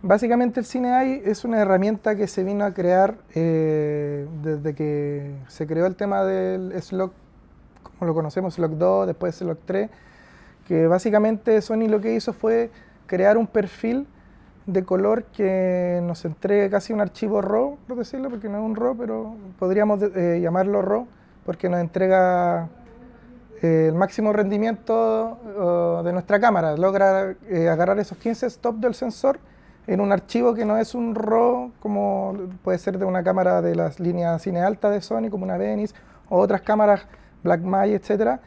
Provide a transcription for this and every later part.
Básicamente el CineEye es una herramienta que se vino a crear desde que se creó el tema del S-Log, como lo conocemos, S-Log 2, después S-Log 3, que básicamente Sony lo que hizo fue crear un perfil de color que nos entregue casi un archivo RAW, por decirlo, porque no es un RAW, pero podríamos llamarlo RAW, porque nos entrega el máximo rendimiento de nuestra cámara. Logra agarrar esos 15 stops del sensor en un archivo que no es un RAW, como puede ser de una cámara de las líneas cine alta de Sony, como una Venice, o otras cámaras Blackmagic, etc.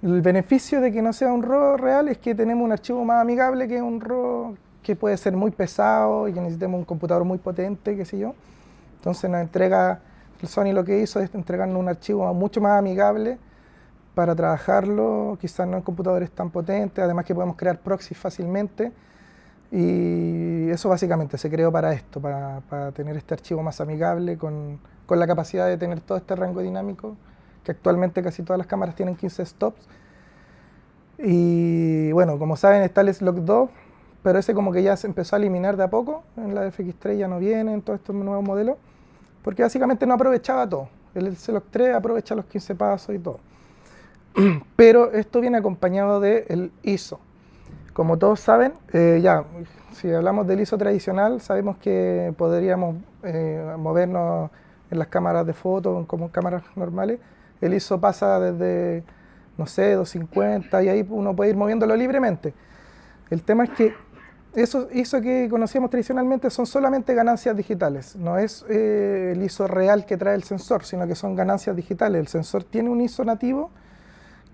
El beneficio de que no sea un RAW real es que tenemos un archivo más amigable que un RAW que puede ser muy pesado y que necesitemos un computador muy potente, qué sé yo. Entonces nos entrega, Sony lo que hizo es entregarnos un archivo mucho más amigable para trabajarlo, quizás no en computadores tan potentes, además que podemos crear proxies fácilmente. Y eso básicamente se creó para esto, para tener este archivo más amigable, con la capacidad de tener todo este rango dinámico, que actualmente casi todas las cámaras tienen 15 stops. Y bueno, como saben está el S-Log 2, pero ese como que ya se empezó a eliminar de a poco, en la FX3 ya no vienen todos estos nuevos modelos, porque básicamente no aprovechaba todo. El S-Log 3 aprovecha los 15 pasos y todo. Pero esto viene acompañado del ISO. Como todos saben, si hablamos del ISO tradicional, sabemos que podríamos movernos en las cámaras de foto como cámaras normales. El ISO pasa desde, no sé, 250 y ahí uno puede ir moviéndolo libremente. El tema es que esos ISO que conocíamos tradicionalmente son solamente ganancias digitales. No es el ISO real que trae el sensor, sino que son ganancias digitales. El sensor tiene un ISO nativo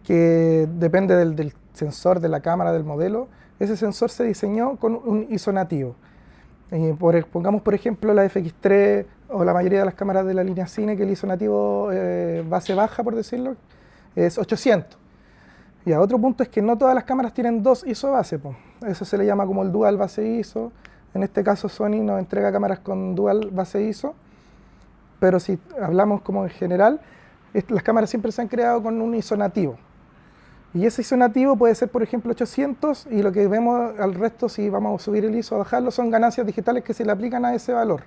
que depende del sensor, de la cámara, del modelo. Ese sensor se diseñó con un ISO nativo. Pongamos por ejemplo la FX3 o la mayoría de las cámaras de la línea Cine, que el ISO nativo base baja, por decirlo, es 800. Y a otro punto es que no todas las cámaras tienen dos ISO base, po. Eso se le llama como el dual base ISO. En este caso Sony nos entrega cámaras con dual base ISO, pero si hablamos como en general, las cámaras siempre se han creado con un ISO nativo. Y ese ISO nativo puede ser, por ejemplo, 800, y lo que vemos al resto, si vamos a subir el ISO o bajarlo, son ganancias digitales que se le aplican a ese valor.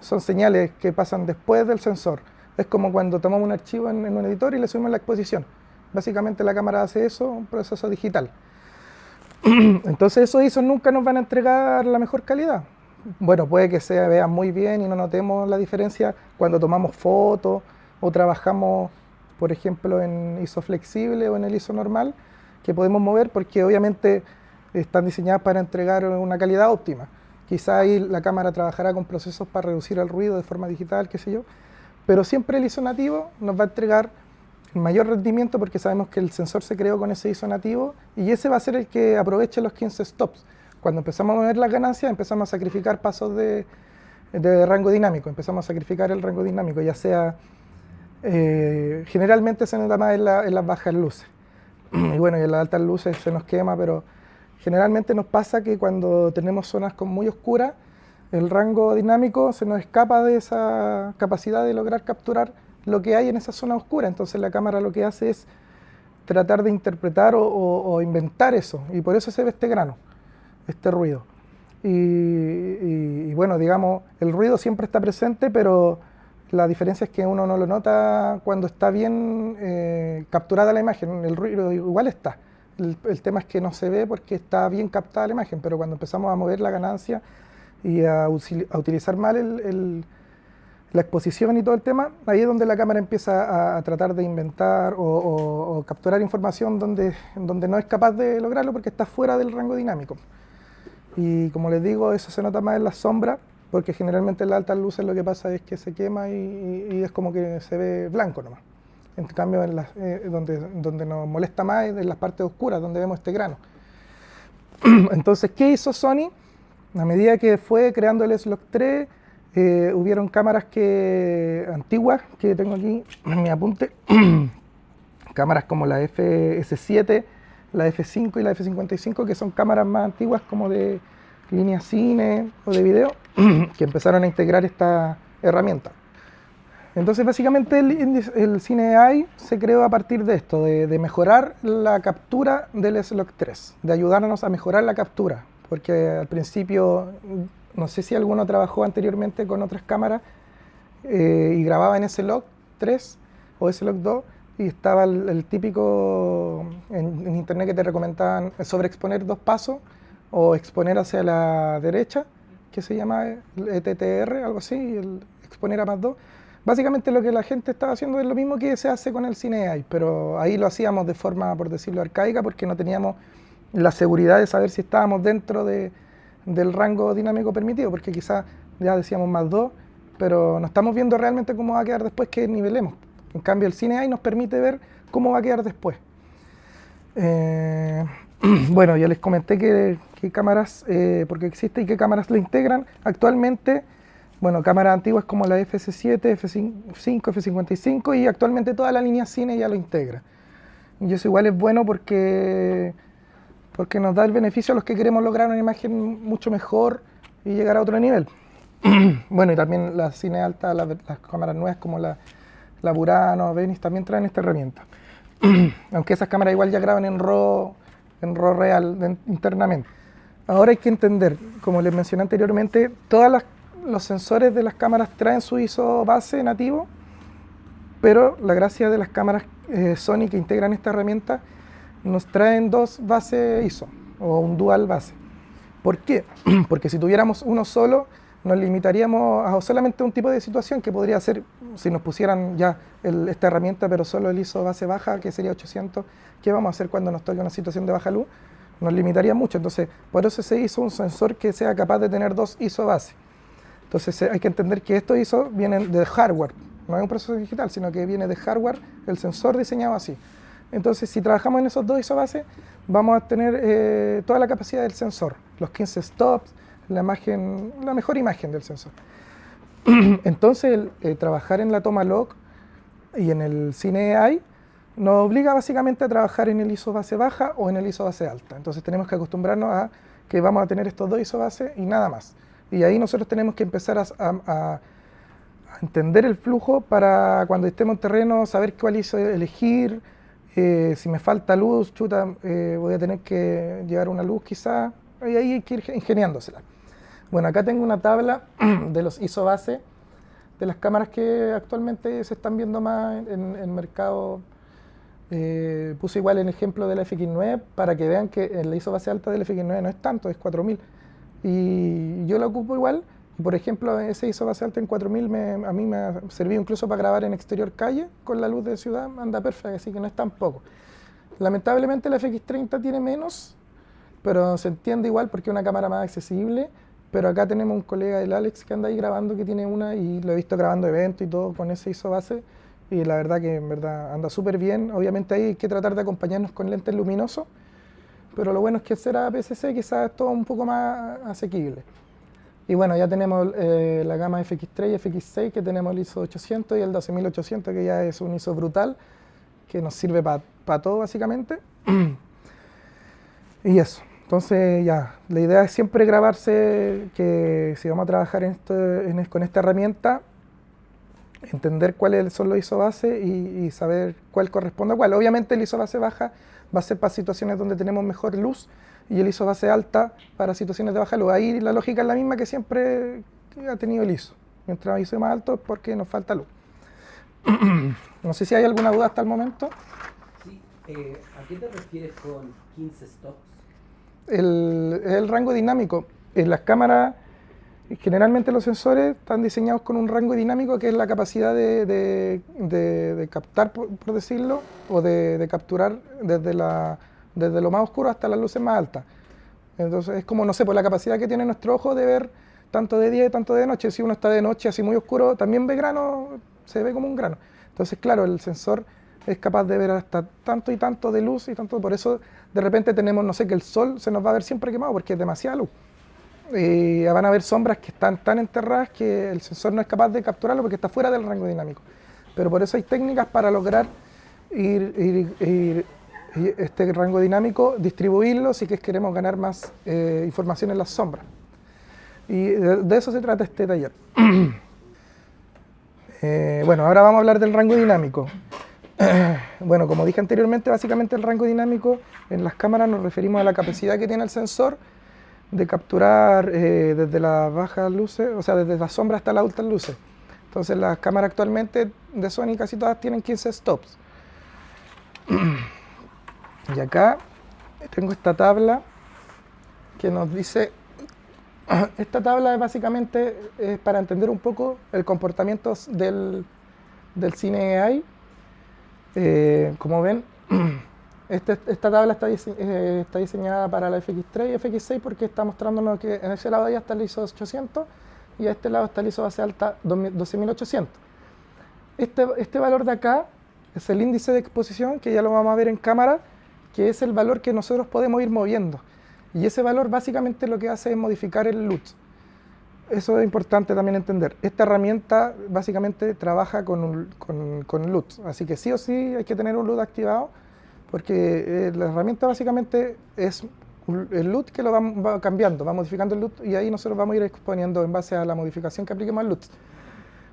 Son señales que pasan después del sensor. Es como cuando tomamos un archivo en un editor y le subimos la exposición. Básicamente la cámara hace eso, un proceso digital. Entonces esos ISOs nunca nos van a entregar la mejor calidad. Bueno, puede que se vea muy bien y no notemos la diferencia cuando tomamos fotos o trabajamos, por ejemplo, en ISO flexible o en el ISO normal, que podemos mover porque obviamente están diseñadas para entregar una calidad óptima. Quizá ahí la cámara trabajará con procesos para reducir el ruido de forma digital, qué sé yo, pero siempre el ISO nativo nos va a entregar el mayor rendimiento porque sabemos que el sensor se creó con ese ISO nativo y ese va a ser el que aproveche los 15 stops. Cuando empezamos a mover las ganancias, empezamos a sacrificar pasos de rango dinámico, empezamos a sacrificar el rango dinámico, ya sea generalmente se nota más en las bajas luces y bueno, y en las altas luces se nos quema, pero generalmente nos pasa que cuando tenemos zonas muy oscuras, el rango dinámico se nos escapa de esa capacidad de lograr capturar lo que hay en esa zona oscura. Entonces la cámara lo que hace es tratar de interpretar o inventar eso, y por eso se ve este grano, este ruido. Y bueno, digamos, el ruido siempre está presente, pero la diferencia es que uno no lo nota cuando está bien capturada la imagen. El ruido igual está. El tema es que no se ve porque está bien captada la imagen, pero cuando empezamos a mover la ganancia y a utilizar mal la exposición y todo el tema, ahí es donde la cámara empieza a tratar de inventar o capturar información donde no es capaz de lograrlo porque está fuera del rango dinámico. Y como les digo, eso se nota más en las sombras, porque generalmente en las altas luces lo que pasa es que se quema y es como que se ve blanco nomás. En cambio, donde nos molesta más es en las partes oscuras, donde vemos este grano. Entonces, ¿qué hizo Sony? A medida que fue creando el S-Log 3, hubieron cámaras antiguas, que tengo aquí en mi apunte, cámaras como la FS7, la F5 y la F55, que son cámaras más antiguas como de línea cine o de video, que empezaron a integrar esta herramienta. Entonces básicamente el CineEye se creó a partir de esto, de mejorar la captura del S-Log 3, de ayudarnos a mejorar la captura, porque al principio no sé si alguno trabajó anteriormente con otras cámaras y grababa en S-Log 3 o S-Log 2 y estaba el típico en internet que te recomendaban sobreexponer 2 pasos o exponer hacia la derecha, que se llama ETTR, algo así, el exponer a +2. Básicamente lo que la gente estaba haciendo es lo mismo que se hace con el Cine AI, pero ahí lo hacíamos de forma, por decirlo, arcaica, porque no teníamos la seguridad de saber si estábamos dentro del rango dinámico permitido, porque quizás ya decíamos +2, pero no estamos viendo realmente cómo va a quedar después que nivelemos. En cambio, el Cine AI nos permite ver cómo va a quedar después. Bueno, ya les comenté qué cámaras, porque existe y qué cámaras le integran. Actualmente, bueno, cámaras antiguas como la FS7, F5, F55 y actualmente toda la línea Cine ya lo integra. Y eso igual es bueno porque nos da el beneficio a los que queremos lograr una imagen mucho mejor y llegar a otro nivel. Bueno, y también las Cine altas, las cámaras nuevas como la Burano, Venice también traen esta herramienta. Aunque esas cámaras igual ya graban en RAW real internamente. Ahora hay que entender, como les mencioné anteriormente, todos los sensores de las cámaras traen su ISO base nativo, pero la gracia de las cámaras Sony que integran esta herramienta nos traen 2 bases ISO o un dual base. ¿Por qué? Porque si tuviéramos uno solo, nos limitaríamos a solamente un tipo de situación que podría ser si nos pusieran ya esta herramienta, pero solo el ISO base baja, que sería 800. ¿Qué vamos a hacer cuando nos toque una situación de baja luz? Nos limitaría mucho. Entonces, por eso se hizo un sensor que sea capaz de tener 2 ISO base. Entonces, hay que entender que estos ISO vienen de hardware, no es un proceso digital, sino que viene de hardware, el sensor diseñado así. Entonces, si trabajamos en esos 2 ISO base, vamos a tener toda la capacidad del sensor, los 15 stops, la mejor imagen del sensor. Entonces, trabajar en la toma log y en el Cine AI nos obliga básicamente a trabajar en el ISO base baja o en el ISO base alta. Entonces, tenemos que acostumbrarnos a que vamos a tener estos 2 ISO base y nada más. Y ahí nosotros tenemos que empezar a entender el flujo para cuando estemos en terreno, saber cuál ISO elegir. Si me falta luz, voy a tener que llevar una luz quizá, y ahí hay que ir ingeniándosela. Bueno, acá tengo una tabla de los ISO base de las cámaras que actualmente se están viendo más en el mercado. Puse igual el ejemplo de la FX9 para que vean que el ISO base alta del FX9 no es tanto, es 4000. Y yo la ocupo igual. Por ejemplo, ese ISO base alta en 4000 a mí me ha servido incluso para grabar en exterior calle con la luz de ciudad, anda perfecto, así que no es tan poco. Lamentablemente la FX30 tiene menos, pero se entiende igual porque es una cámara más accesible. Pero acá tenemos un colega del Alex que anda ahí grabando, que tiene una, y lo he visto grabando eventos y todo con ese ISO base, y la verdad que en verdad anda súper bien. Obviamente ahí hay que tratar de acompañarnos con lentes luminosos, pero lo bueno es que al ser APS-C quizás es todo un poco más asequible. Y bueno, ya tenemos la gama FX3 y FX6, que tenemos el ISO 800 y el 12800, que ya es un ISO brutal, que nos sirve para todo básicamente. Y eso. Entonces ya, la idea es siempre grabarse, que si vamos a trabajar con esta herramienta, entender cuáles son los ISO base y saber cuál corresponde a cuál. Obviamente el ISO base baja va a ser para situaciones donde tenemos mejor luz y el ISO base alta para situaciones de baja luz. Ahí la lógica es la misma que siempre ha tenido el ISO. Mientras el ISO es más alto es porque nos falta luz. No sé si hay alguna duda hasta el momento. Sí, ¿a qué te refieres con 15 stops? El rango dinámico. En las cámaras, generalmente los sensores están diseñados con un rango dinámico que es la capacidad de captar, por decirlo, o de capturar desde lo más oscuro hasta las luces más altas. Entonces es como, no sé, por la capacidad que tiene nuestro ojo de ver tanto de día y tanto de noche. Si uno está de noche así muy oscuro, también ve grano, se ve como un grano. Entonces, claro, el sensor es capaz de ver hasta tanto y tanto de luz y tanto, por eso de repente tenemos, no sé, que el sol se nos va a ver siempre quemado porque es demasiada luz. Y van a haber sombras que están tan enterradas que el sensor no es capaz de capturarlo porque está fuera del rango dinámico. Pero por eso hay técnicas para lograr este rango dinámico, distribuirlo si que queremos ganar más información en las sombras. Y de eso se trata este taller. Bueno, ahora vamos a hablar del rango dinámico. Bueno, como dije anteriormente, básicamente el rango dinámico en las cámaras nos referimos a la capacidad que tiene el sensor de capturar desde las bajas luces, o sea, desde la sombra hasta las altas luces. Entonces las cámaras actualmente de Sony casi todas tienen 15 stops. Y acá tengo esta tabla que nos dice, esta tabla es básicamente para entender un poco el comportamiento del cine AI. Como ven, esta tabla está diseñada para la FX3 y FX6 porque está mostrándonos que en ese lado ya está el ISO 800 y a este lado está el ISO base alta 12800. Este valor de acá es el índice de exposición, que ya lo vamos a ver en cámara, que es el valor que nosotros podemos ir moviendo. Y ese valor básicamente lo que hace es modificar el LUT. Eso es importante también entender. Esta herramienta básicamente trabaja con LUT, así que sí o sí hay que tener un LUT activado, porque la herramienta básicamente es el LUT que lo va cambiando, va modificando el LUT y ahí nosotros vamos a ir exponiendo en base a la modificación que apliquemos al LUT.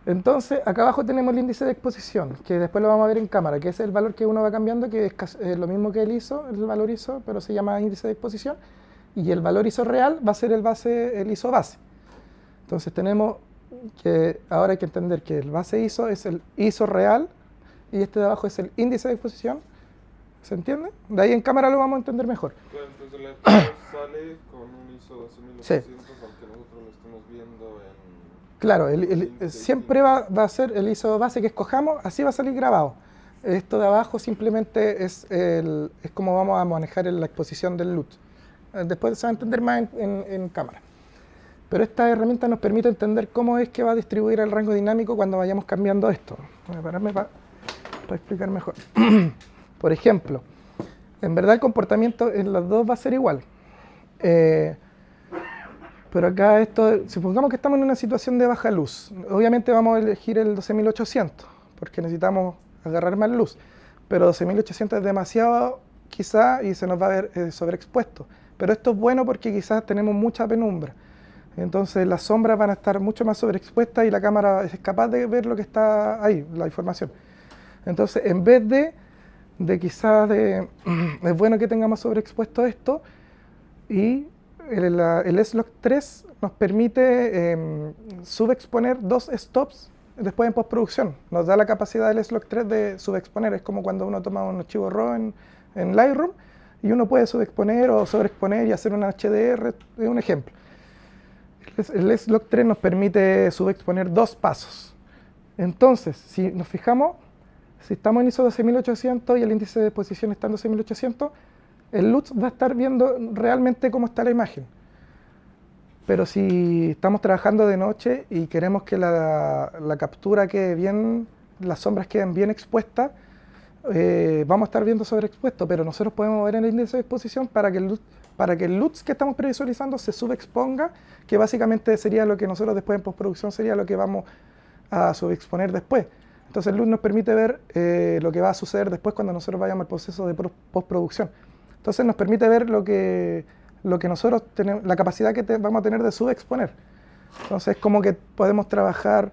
Entonces, acá abajo tenemos el índice de exposición, que después lo vamos a ver en cámara, que es el valor que uno va cambiando, que es lo mismo que el ISO, el valor ISO, pero se llama índice de exposición, y el valor ISO real va a ser el ISO base. Entonces tenemos que, ahora hay que entender que el base ISO es el ISO real, y este de abajo es el índice de exposición. ¿Se entiende? De ahí en cámara lo vamos a entender mejor. Entonces el archivo sale con un ISO 12800, sí, aunque nosotros lo estemos viendo en... Claro, siempre va a ser el ISO base que escojamos, así va a salir grabado. Esto de abajo simplemente es como vamos a manejar la exposición del LUT. Después se va a entender más en cámara. Pero esta herramienta nos permite entender cómo es que va a distribuir el rango dinámico cuando vayamos cambiando esto. Voy a pararme para explicar mejor. Por ejemplo, en verdad el comportamiento en los dos va a ser igual. Pero acá supongamos que estamos en una situación de baja luz. Obviamente vamos a elegir el 12800, porque necesitamos agarrar más luz. Pero 12800 es demasiado quizá y se nos va a ver sobreexpuesto. Pero esto es bueno porque quizás tenemos mucha penumbra. Entonces las sombras van a estar mucho más sobreexpuestas y la cámara es capaz de ver lo que está ahí, la información. Entonces en vez quizás es bueno que tengamos sobreexpuesto esto, y el S-Log 3 nos permite subexponer 2 stops después en postproducción. Nos da la capacidad del S-Log 3 de subexponer. Es como cuando uno toma un archivo RAW en Lightroom y uno puede subexponer o sobreexponer y hacer una HDR, es un ejemplo. El S-Log 3 nos permite subexponer 2 pasos. Entonces, si nos fijamos, si estamos en ISO 12800 y el índice de exposición está en 12800, el LUT va a estar viendo realmente cómo está la imagen. Pero si estamos trabajando de noche y queremos que la captura quede bien, las sombras queden bien expuestas, vamos a estar viendo sobreexpuesto, pero nosotros podemos ver en el índice de exposición para que el LUT que estamos previsualizando se subexponga, que básicamente sería lo que nosotros después en postproducción sería lo que vamos a subexponer después. Entonces el LUT nos permite ver lo que va a suceder después cuando nosotros vayamos al proceso de postproducción. Entonces nos permite ver lo que nosotros tenemos, la capacidad que vamos a tener de subexponer. Entonces es como que podemos trabajar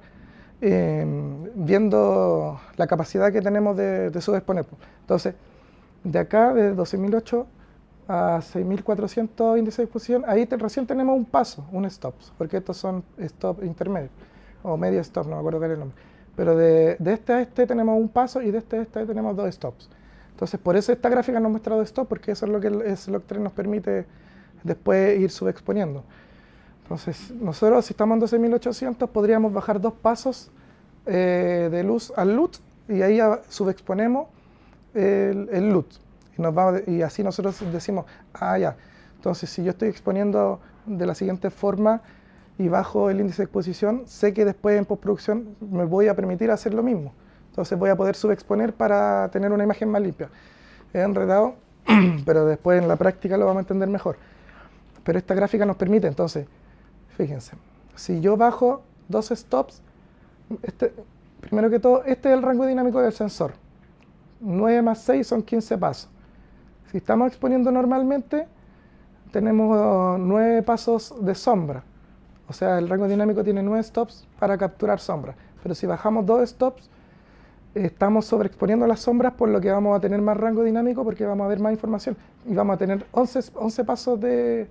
viendo la capacidad que tenemos de subexponer. Entonces, de acá, de 12.008 a 6.400 índice de exposición, ahí recién tenemos un paso, un stop, porque estos son stop intermedios, o medio stop, no me acuerdo cuál es el nombre. Pero de este a este tenemos un paso y de este a este tenemos 2 stops. Entonces, por eso esta gráfica nos muestra 2 stops, porque eso es lo que el S-Log 3 nos permite después ir subexponiendo. Entonces, nosotros si estamos en 12.800 podríamos bajar 2 pasos de luz al LUT y ahí subexponemos el LUT. Y así nosotros decimos, ya. Entonces, si yo estoy exponiendo de la siguiente forma y bajo el índice de exposición, sé que después en postproducción me voy a permitir hacer lo mismo. Entonces voy a poder subexponer para tener una imagen más limpia. Es enredado, pero después en la práctica lo vamos a entender mejor. Pero esta gráfica nos permite, entonces, fíjense, si yo bajo 2 stops, primero que todo, este es el rango dinámico del sensor. 9 más 6 son 15 pasos. Si estamos exponiendo normalmente, tenemos 9 pasos de sombra. O sea, el rango dinámico tiene 9 stops para capturar sombra. Pero si bajamos 2 stops, estamos sobreexponiendo las sombras, por lo que vamos a tener más rango dinámico porque vamos a ver más información. Y vamos a tener 11 pasos de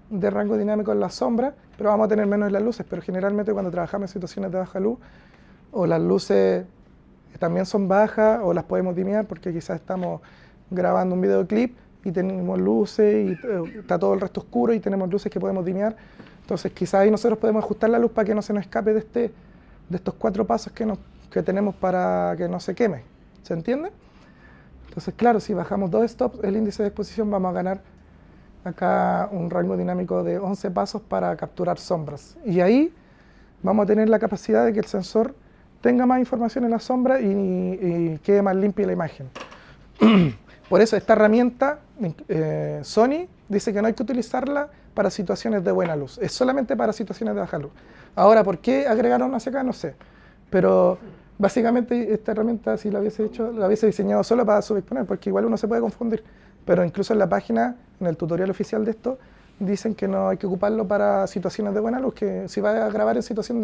de rango dinámico en las sombras, pero vamos a tener menos en las luces. Pero generalmente cuando trabajamos en situaciones de baja luz, o las luces también son bajas, o las podemos dimear porque quizás estamos grabando un videoclip y tenemos luces y está todo el resto oscuro y tenemos luces que podemos dimear. Entonces quizás ahí nosotros podemos ajustar la luz para que no se nos escape de estos 4 pasos que tenemos para que no se queme. ¿Se entiende? Entonces claro, si bajamos 2 stops, el índice de exposición vamos a ganar acá un rango dinámico de 11 pasos para capturar sombras. Y ahí vamos a tener la capacidad de que el sensor tenga más información en la sombra y quede más limpia la imagen. Por eso esta herramienta, Sony dice que no hay que utilizarla para situaciones de buena luz, es solamente para situaciones de baja luz. Ahora, ¿por qué agregaron hacia acá? No sé, pero básicamente esta herramienta, si la hubiese hecho, la hubiese diseñado solo para subexponer, porque igual uno se puede confundir, pero incluso en la página, en el tutorial oficial de esto, dicen que no hay que ocuparlo para situaciones de buena luz, que si va a grabar en situación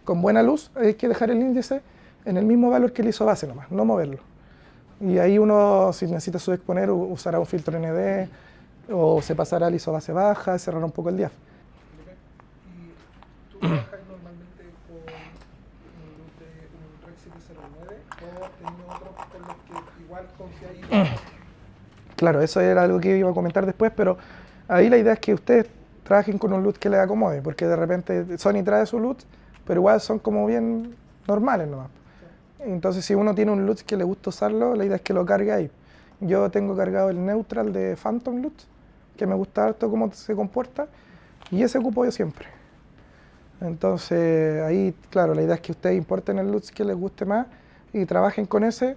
con buena luz, hay que dejar el índice en el mismo valor que el ISO base nomás, no moverlo. Y ahí uno, si necesita subexponer, usará un filtro ND o se pasará al ISO base baja, cerrará un poco el diaph. ¿Y tú trabajas normalmente con un Rec 709 o tenías otros con los que igual confiáis? Claro, eso era algo que iba a comentar después, pero ahí la idea es que ustedes trabajen con un LUT que les acomode, porque de repente Sony trae su LUT, pero igual son como bien normales nomás. Entonces si uno tiene un LUT que le gusta usarlo, la idea es que lo cargue ahí. Yo tengo cargado el Neutral de Phantom LUT, que me gusta harto cómo se comporta, y ese ocupo yo siempre. Entonces ahí, claro, la idea es que ustedes importen el LUT que les guste más y trabajen con ese,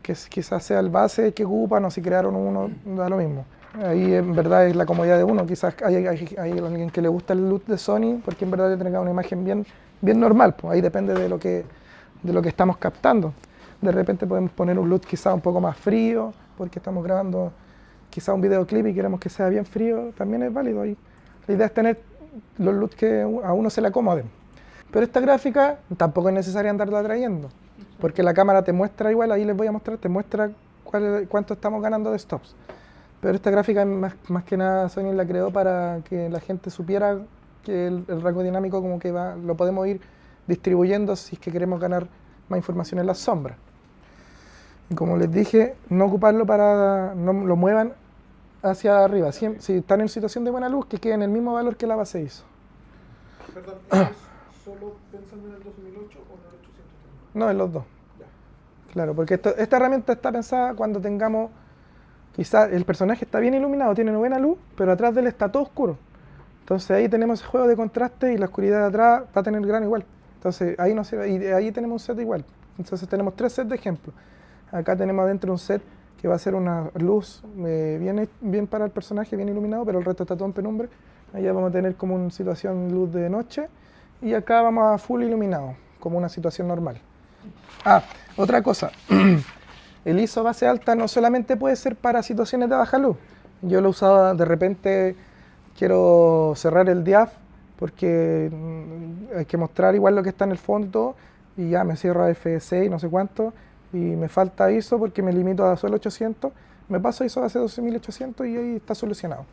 que quizás sea el base que ocupan, o si crearon uno, da lo mismo. Ahí en verdad es la comodidad de uno, quizás hay alguien que le gusta el LUT de Sony, porque en verdad le tenga una imagen bien normal, pues ahí depende de lo que estamos captando. De repente podemos poner un LUT quizá un poco más frío, porque estamos grabando quizá un videoclip y queremos que sea bien frío, también es válido ahí. La idea es tener los LUTs que a uno se le acomoden. Pero esta gráfica tampoco es necesaria andarla trayendo, porque la cámara te muestra igual, ahí les voy a mostrar, te muestra cuánto estamos ganando de stops. Pero esta gráfica más que nada Sony la creó para que la gente supiera que el rango dinámico como que lo podemos ir distribuyendo si es que queremos ganar más información en las sombras. Y como les dije, no ocuparlo no lo muevan hacia arriba. Si están en situación de buena luz, que quede en el mismo valor que la base ISO. Perdón, ¿es solo pensando en el 2008 o en el 800 también? No, en los dos. Ya. Claro, porque esta herramienta está pensada cuando tengamos, quizás el personaje está bien iluminado, tiene buena luz, pero atrás de él está todo oscuro. Entonces ahí tenemos ese juego de contraste y la oscuridad de atrás va a tener grano igual. Entonces ahí no se, y ahí tenemos un set igual. Entonces tenemos 3 sets de ejemplo. Acá tenemos adentro un set que va a ser una luz bien para el personaje, bien iluminado, pero el resto está todo en penumbra. Allá vamos a tener como una situación luz de noche y acá vamos a full iluminado, como una situación normal. Otra cosa, el ISO base alta no solamente puede ser para situaciones de baja luz. Yo lo usaba de repente, quiero cerrar el diaph porque hay que mostrar igual lo que está en el fondo y todo, y ya me cierro a F6 no sé cuánto, y me falta ISO porque me limito a solo 800, me paso a ISO base 12800 y ahí está solucionado.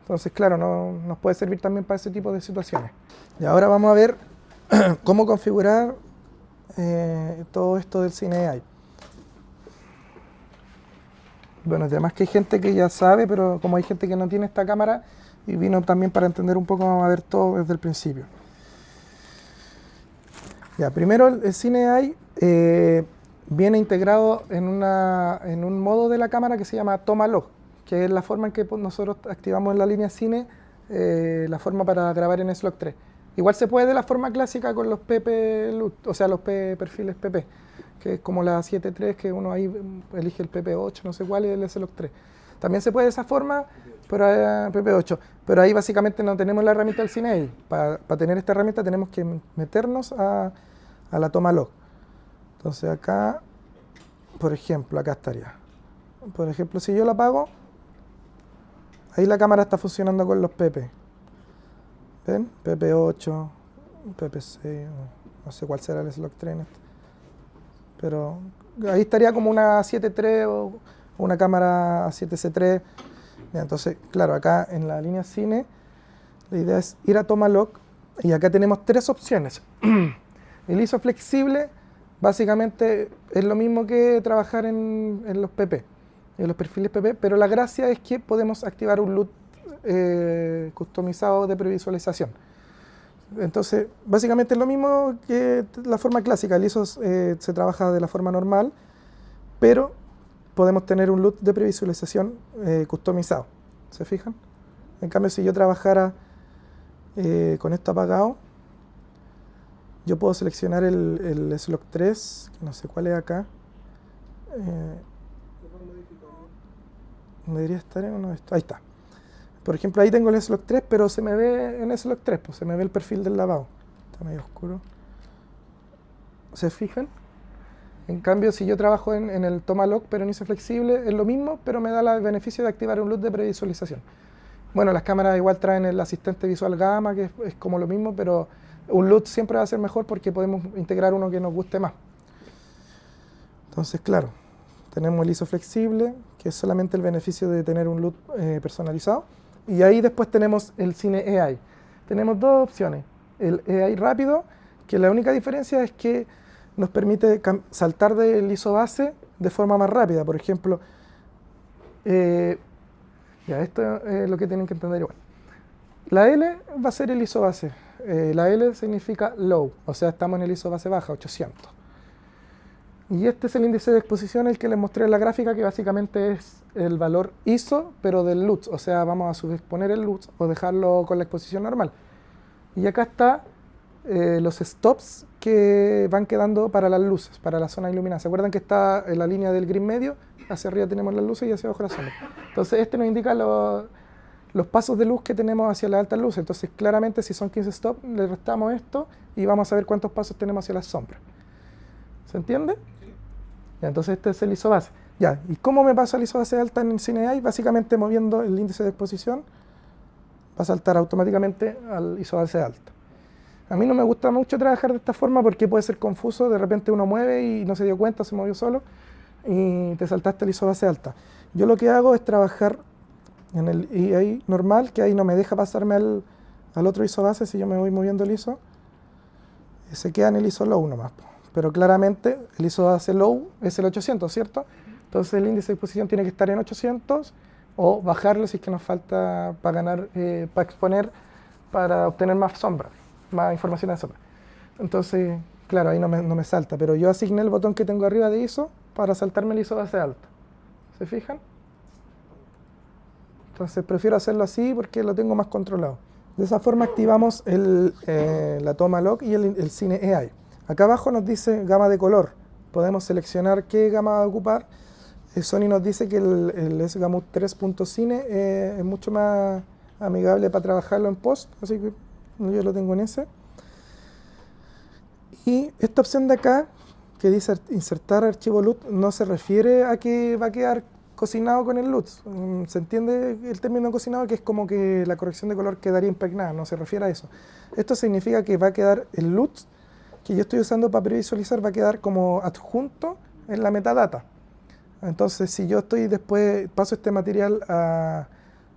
Entonces, claro, nos puede servir también para ese tipo de situaciones. Y ahora vamos a ver cómo configurar todo esto del CineAI. Bueno, además que hay gente que ya sabe, pero como hay gente que no tiene esta cámara, y vino también para entender un poco, vamos a ver todo desde el principio. Ya, primero el CineAI viene integrado en un modo de la cámara que se llama Toma Log, que es la forma en que nosotros activamos en la línea cine, la forma para grabar en Slog 3. Igual se puede de la forma clásica con los PP LUT, o sea, los perfiles PP, que es como la 7.3, que uno ahí elige el PP8, no sé cuál, y el Slog 3. También se puede de esa forma, pero PP8, pero ahí básicamente no tenemos la herramienta del CineAI. Para tener esta herramienta tenemos que meternos a la toma log. Entonces acá, por ejemplo, acá estaría. Por ejemplo, si yo la apago, ahí la cámara está funcionando con los PP. ¿Ven? PP8, PP6, no sé cuál será el Slog 3 en este. Pero ahí estaría como una 7.3 o una cámara 7C3. Entonces, claro, acá en la línea cine La idea es ir a toma lock y acá tenemos tres opciones. El ISO flexible básicamente es lo mismo que trabajar en los PP, en los perfiles PP, pero la gracia es que podemos activar un LUT customizado de previsualización. Entonces, básicamente es lo mismo que la forma clásica. El ISO se trabaja de la forma normal, pero podemos tener un LUT de previsualización customizado. ¿Se fijan? En cambio, si yo trabajara con esto apagado, yo puedo seleccionar el slot 3, que no sé cuál es acá. Debería estar en uno de estos. Ahí está. Por ejemplo, ahí tengo el slot 3, pero se me ve en slot 3, pues se me ve el perfil del lavado. Está medio oscuro. ¿Se fijan? En cambio, si yo trabajo en el toma lock, pero en ISO flexible, es lo mismo, pero me da el beneficio de activar un LUT de previsualización. Bueno, las cámaras igual traen el asistente visual gamma, que es como lo mismo, pero un LUT siempre va a ser mejor porque podemos integrar uno que nos guste más. Entonces, claro, tenemos el ISO flexible, que es solamente el beneficio de tener un LUT personalizado. Y ahí después tenemos el Cine AI. Tenemos dos opciones. El AI rápido, que la única diferencia es que nos permite saltar del ISO base de forma más rápida. Por ejemplo, ya esto es lo que tienen que entender igual. La L va a ser el ISO base. La L significa low, o sea, estamos en el ISO base baja, 800. Y este es el índice de exposición, el que les mostré en la gráfica, que básicamente es el valor ISO, pero del LUTs. O sea, vamos a subexponer el LUTs o dejarlo con la exposición normal. Y acá está los stops que van quedando para las luces, para la zona iluminada. ¿Se acuerdan que está en la línea del grid medio? Hacia arriba tenemos las luces y hacia abajo la sombra. Entonces este nos indica los pasos de luz que tenemos hacia las altas luces. Entonces claramente si son 15 stops, le restamos esto y vamos a ver cuántos pasos tenemos hacia las sombras. ¿Se entiende? Ya, entonces este es el ISO base. Ya, ¿y cómo me paso al ISO base alta en Cine AI? Básicamente moviendo el índice de exposición va a saltar automáticamente al ISO base alta. A mí no me gusta mucho trabajar de esta forma porque puede ser confuso, de repente uno mueve y no se dio cuenta, se movió solo y te saltaste el ISO base alta. Yo lo que hago es trabajar en el AI normal, que ahí no me deja pasarme al otro ISO base si yo me voy moviendo el ISO. Se queda en el ISO low nomás. Pero claramente el ISO base low es el 800, ¿cierto? Entonces el índice de exposición tiene que estar en 800 o bajarlo si es que nos falta para ganar, para exponer, para obtener más sombra, más información de sombra. Entonces, claro, ahí no me salta, pero yo asigné el botón que tengo arriba de ISO para saltarme el ISO base alta. ¿Se fijan? Entonces prefiero hacerlo así porque lo tengo más controlado. De esa forma activamos la toma lock y el Cine AI. Acá abajo nos dice gama de color. Podemos seleccionar qué gama va a ocupar. Sony nos dice que el S-Gamut 3.Cine es mucho más amigable para trabajarlo en post, así que yo lo tengo en ese. Y esta opción de acá, que dice insertar archivo LUT, no se refiere a que va a quedar cocinado con el LUT. Se entiende el término cocinado, que es como que la corrección de color quedaría impregnada, no se refiere a eso. Esto significa que va a quedar el LUT que yo estoy usando para previsualizar, va a quedar como adjunto en la metadata. Entonces, si yo después paso este material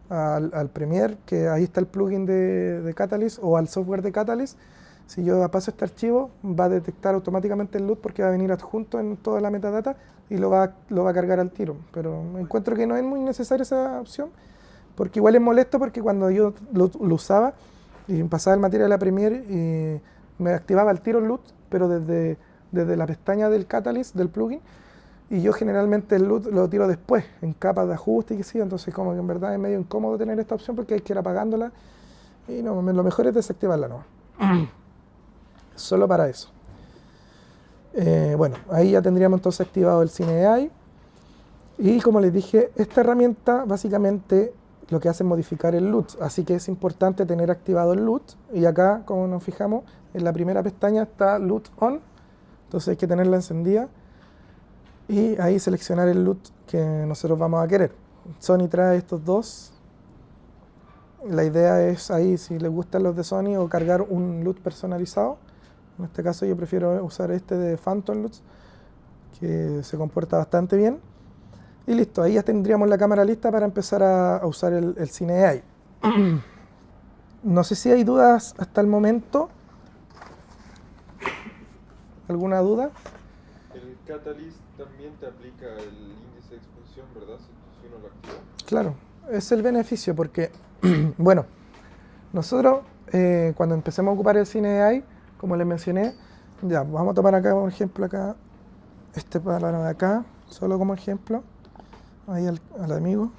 al Premiere, que ahí está el plugin de Catalyst, o al software de Catalyst, si yo paso este archivo, va a detectar automáticamente el LUT porque va a venir adjunto en toda la metadata y lo va a cargar al tiro. Pero encuentro que no es muy necesaria esa opción, porque igual es molesto porque cuando yo lo usaba y pasaba el material a Premiere, me activaba el tiro el LUT, pero desde la pestaña del Catalyst, del plugin, y yo generalmente el LUT lo tiro después, en capas de ajuste y qué sé yo, entonces como que en verdad es medio incómodo tener esta opción porque hay que ir apagándola, y no, lo mejor es desactivarla, ¿no? Solo para eso. Bueno, ahí ya tendríamos entonces activado el Cine AI, y como les dije, esta herramienta básicamente lo que hace es modificar el LUT, así que es importante tener activado el LUT, y acá, como nos fijamos, en la primera pestaña está LUT ON, entonces hay que tenerla encendida, y ahí seleccionar el LUT que nosotros vamos a querer. Sony trae estos dos. La idea es ahí, si les gustan los de Sony, o cargar un LUT personalizado. En este caso yo prefiero usar este de Phantom LUT, que se comporta bastante bien. Y listo, ahí ya tendríamos la cámara lista para empezar a usar el Cine AI. No sé si hay dudas hasta el momento. ¿Alguna duda? El Catalyst también te aplica el índice de exposición, ¿verdad? Si uno lo activa. Claro, es el beneficio porque, bueno, nosotros cuando empecemos a ocupar el cine AI, como les mencioné, ya, vamos a tomar acá, por ejemplo, acá, este plano de acá, solo como ejemplo, ahí al amigo.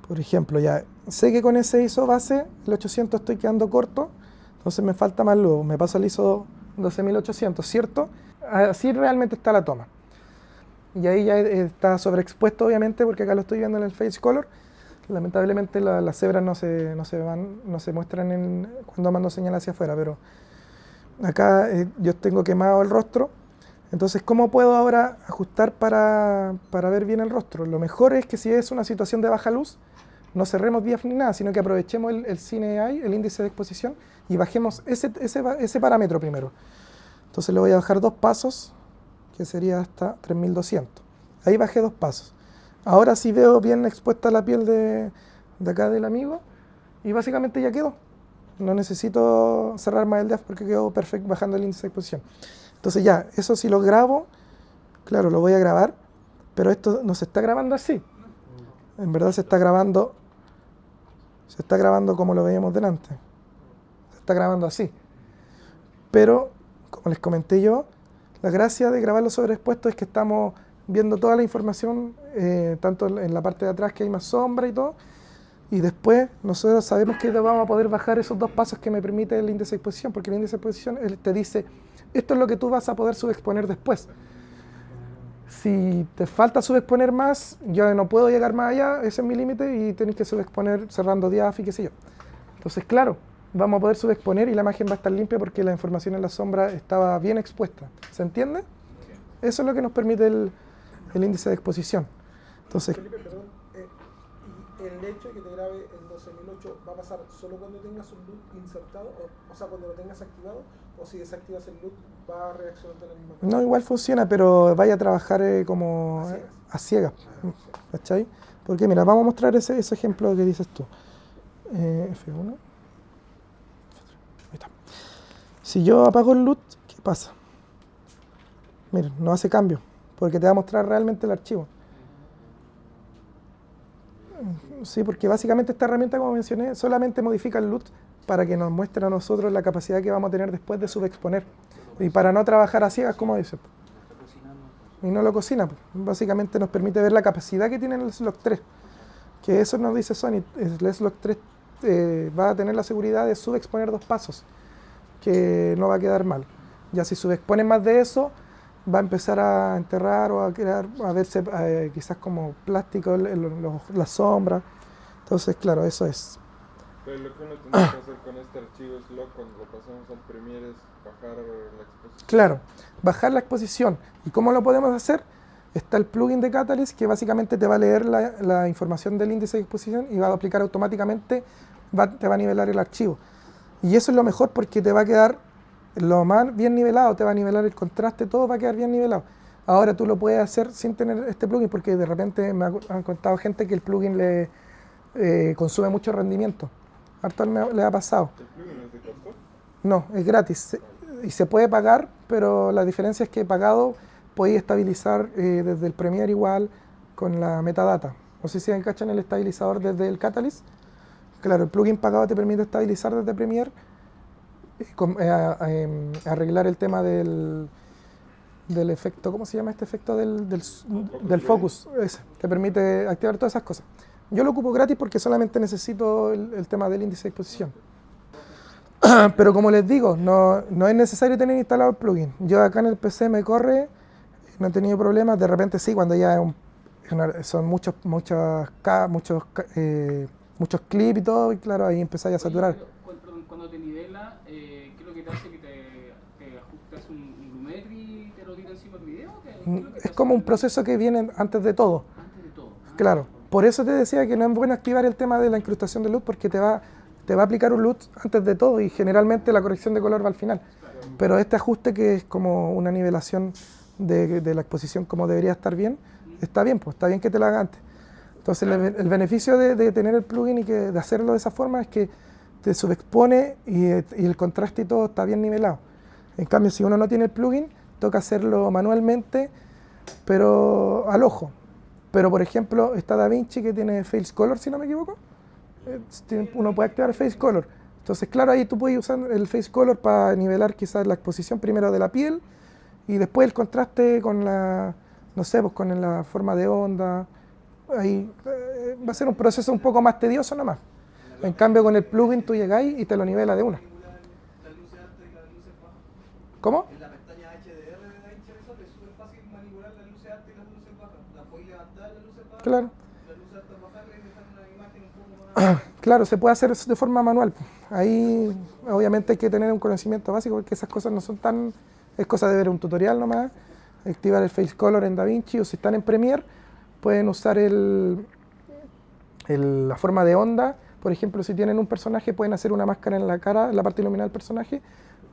Por ejemplo, ya sé que con ese ISO base, el 800 estoy quedando corto, entonces me falta más luego, me paso al ISO 12800, ¿cierto? Así realmente está la toma. Y ahí ya está sobreexpuesto, obviamente, porque acá lo estoy viendo en el face color. Lamentablemente las cebras no se muestran cuando mando señal hacia afuera, pero acá yo tengo quemado el rostro. Entonces, ¿cómo puedo ahora ajustar para ver bien el rostro? Lo mejor es que si es una situación de baja luz, no cerremos días ni nada, sino que aprovechemos el cine AI, el índice de exposición, y bajemos ese parámetro primero. Entonces le voy a bajar 2 pasos, que sería hasta 3200. Ahí bajé 2 pasos. Ahora sí veo bien expuesta la piel de acá del amigo, y básicamente ya quedó. No necesito cerrar más el DAF porque quedó perfecto bajando el índice de exposición. Entonces ya, eso si lo grabo, claro, lo voy a grabar, pero esto no se está grabando así. En verdad se está grabando como lo veíamos delante. Se está grabando así. Pero, como les comenté yo, la gracia de grabarlo sobreexpuesto es que estamos viendo toda la información, tanto en la parte de atrás que hay más sombra y todo, y después nosotros sabemos que vamos a poder bajar esos 2 pasos que me permite el índice de exposición, porque el índice de exposición te dice, esto es lo que tú vas a poder subexponer después. Si te falta subexponer más, yo no puedo llegar más allá, ese es mi límite, y tenés que subexponer cerrando diaf y qué sé yo. Entonces, claro, vamos a poder subexponer y la imagen va a estar limpia porque la información en la sombra estaba bien expuesta. ¿Se entiende? Eso es lo que nos permite el índice de exposición. Entonces, Felipe, perdón, ¿y el hecho de que te grabe el 12008 va a pasar solo cuando tengas un loop insertado? O sea, cuando lo tengas activado, o si desactivas el loop va a reaccionar de la misma manera? no, igual funciona, pero vaya a trabajar como a ciegas. ¿Cachai? Porque mira, vamos a mostrar ese ejemplo que dices tú. F1. Ahí está. Si yo apago el LUT, ¿qué pasa? Miren, no hace cambio, porque te va a mostrar realmente el archivo. Sí, porque básicamente esta herramienta, como mencioné, solamente modifica el LUT para que nos muestre a nosotros la capacidad que vamos a tener después de subexponer. Y para no trabajar a ciegas, como dice. Y no lo cocina. Básicamente nos permite ver la capacidad que tiene el SLOC 3. Que eso nos dice Sony. El SLOC 3 va a tener la seguridad de subexponer 2 pasos, que no va a quedar mal. Ya si subexpone más de eso, va a empezar a enterrar o a crear, a verse quizás como plástico las sombras. Entonces, claro, eso es. Pero lo que uno tiene que hacer con este archivo SLOC cuando lo pasamos al Premiere es bajar la exposición. Claro, bajar la exposición. ¿Y cómo lo podemos hacer? Está el plugin de Catalyst que básicamente te va a leer la información del índice de exposición y va a aplicar automáticamente, te va a nivelar el archivo. Y eso es lo mejor porque te va a quedar lo más bien nivelado, te va a nivelar el contraste, todo va a quedar bien nivelado. Ahora tú lo puedes hacer sin tener este plugin porque de repente me han contado gente que el plugin le consume mucho rendimiento. Harto le ha pasado. ¿El plugin es de costo? No, es gratis y se puede pagar, pero la diferencia es que pagado podéis estabilizar desde el Premiere igual con la metadata. No sé si cachan el estabilizador desde el Catalyst. Claro, el plugin pagado te permite estabilizar desde Premiere, arreglar el tema del efecto, ¿cómo se llama este efecto del focus? Ese, te permite activar todas esas cosas. Yo lo ocupo gratis porque solamente necesito el tema del índice de exposición. Pero como les digo, no es necesario tener instalado el plugin. Yo acá en el PC me corre, no he tenido problemas. De repente sí, cuando ya son muchos clips y todo, y claro, ahí empezáis a saturar. Cuando te nivela, ¿qué es lo que te hace que te ajustas un Lumetri y te lo tira encima del video? Es como un proceso que viene antes de todo. Antes de todo. Claro, por eso te decía que no es bueno activar el tema de la incrustación de luz porque te va a aplicar un LUT antes de todo y generalmente la corrección de color va al final. Pero este ajuste que es como una nivelación de la exposición como debería estar bien, está bien, pues está bien que te la haga antes. Entonces el beneficio de tener el plugin y de hacerlo de esa forma es que te subexpone y el contraste y todo está bien nivelado. En cambio, si uno no tiene el plugin, toca hacerlo manualmente, pero al ojo. Pero por ejemplo, está DaVinci que tiene Face Color, si no me equivoco. Uno puede activar Face Color. Entonces, claro, ahí tú puedes usar el Face Color para nivelar quizás la exposición primero de la piel y después el contraste con la, no sé, pues con la forma de onda. Ahí va a ser un proceso un poco más tedioso nomás. En cambio, con el plugin tú llegáis y te lo nivela de una. ¿Cómo? En la pestaña HDR de DaVinci Resolve es súper fácil manipular las luces altas y las luces bajas. Las podéis levantar las luces bajas, Claro. las luces altas bajarlas y dejar una imagen un poco más... Claro, se puede hacer eso de forma manual. Ahí obviamente hay que tener un conocimiento básico porque esas cosas no son tan... Es cosa de ver un tutorial nomás, activar el Face Color en DaVinci o si están en Premiere pueden usar la forma de onda. Por ejemplo, si tienen un personaje pueden hacer una máscara en la cara, en la parte iluminada del personaje,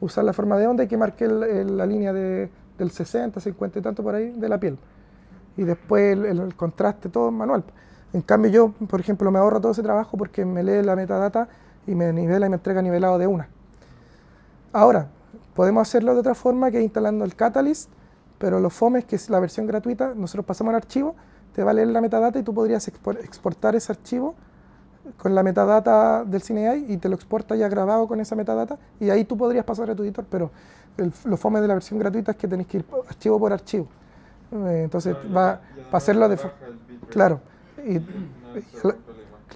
usar la forma de onda y que marque la línea del 60, 50 y tanto por ahí de la piel. Y después el contraste, todo manual. En cambio yo, por ejemplo, me ahorro todo ese trabajo porque me lee la metadata y me nivela y me entrega nivelado de una. Ahora, podemos hacerlo de otra forma que es instalando el Catalyst, pero lo fome es que es la versión gratuita, nosotros pasamos al archivo, te va a leer la metadata y tú podrías exportar ese archivo con la metadata del CineAI y te lo exporta ya grabado con esa metadata y ahí tú podrías pasar a tu editor, pero lo fome de la versión gratuita es que tenés que ir archivo por archivo. Entonces para hacerlo de claro,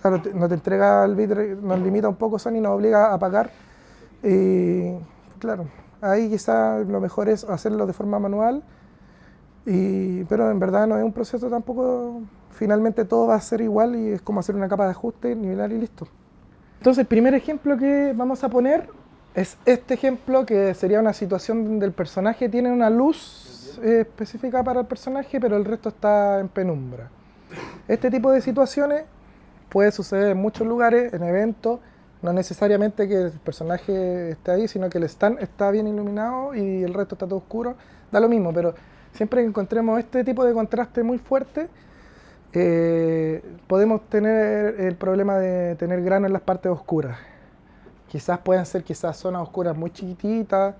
claro, no te entrega el bitrate, nos limita un poco Sony, nos obliga a pagar y claro, ahí quizá lo mejor es hacerlo de forma manual, pero en verdad no es un proceso tampoco, finalmente todo va a ser igual y es como hacer una capa de ajuste, nivelar y listo. Entonces el primer ejemplo que vamos a poner es este ejemplo que sería una situación donde el personaje tiene una luz específica para el personaje pero el resto está en penumbra. Este tipo de situaciones puede suceder en muchos lugares, en eventos, no necesariamente que el personaje esté ahí, sino que el stand está bien iluminado y el resto está todo oscuro, da lo mismo, pero siempre que encontremos este tipo de contraste muy fuerte, podemos tener el problema de tener granos en las partes oscuras. Quizás pueden ser zonas oscuras muy chiquititas,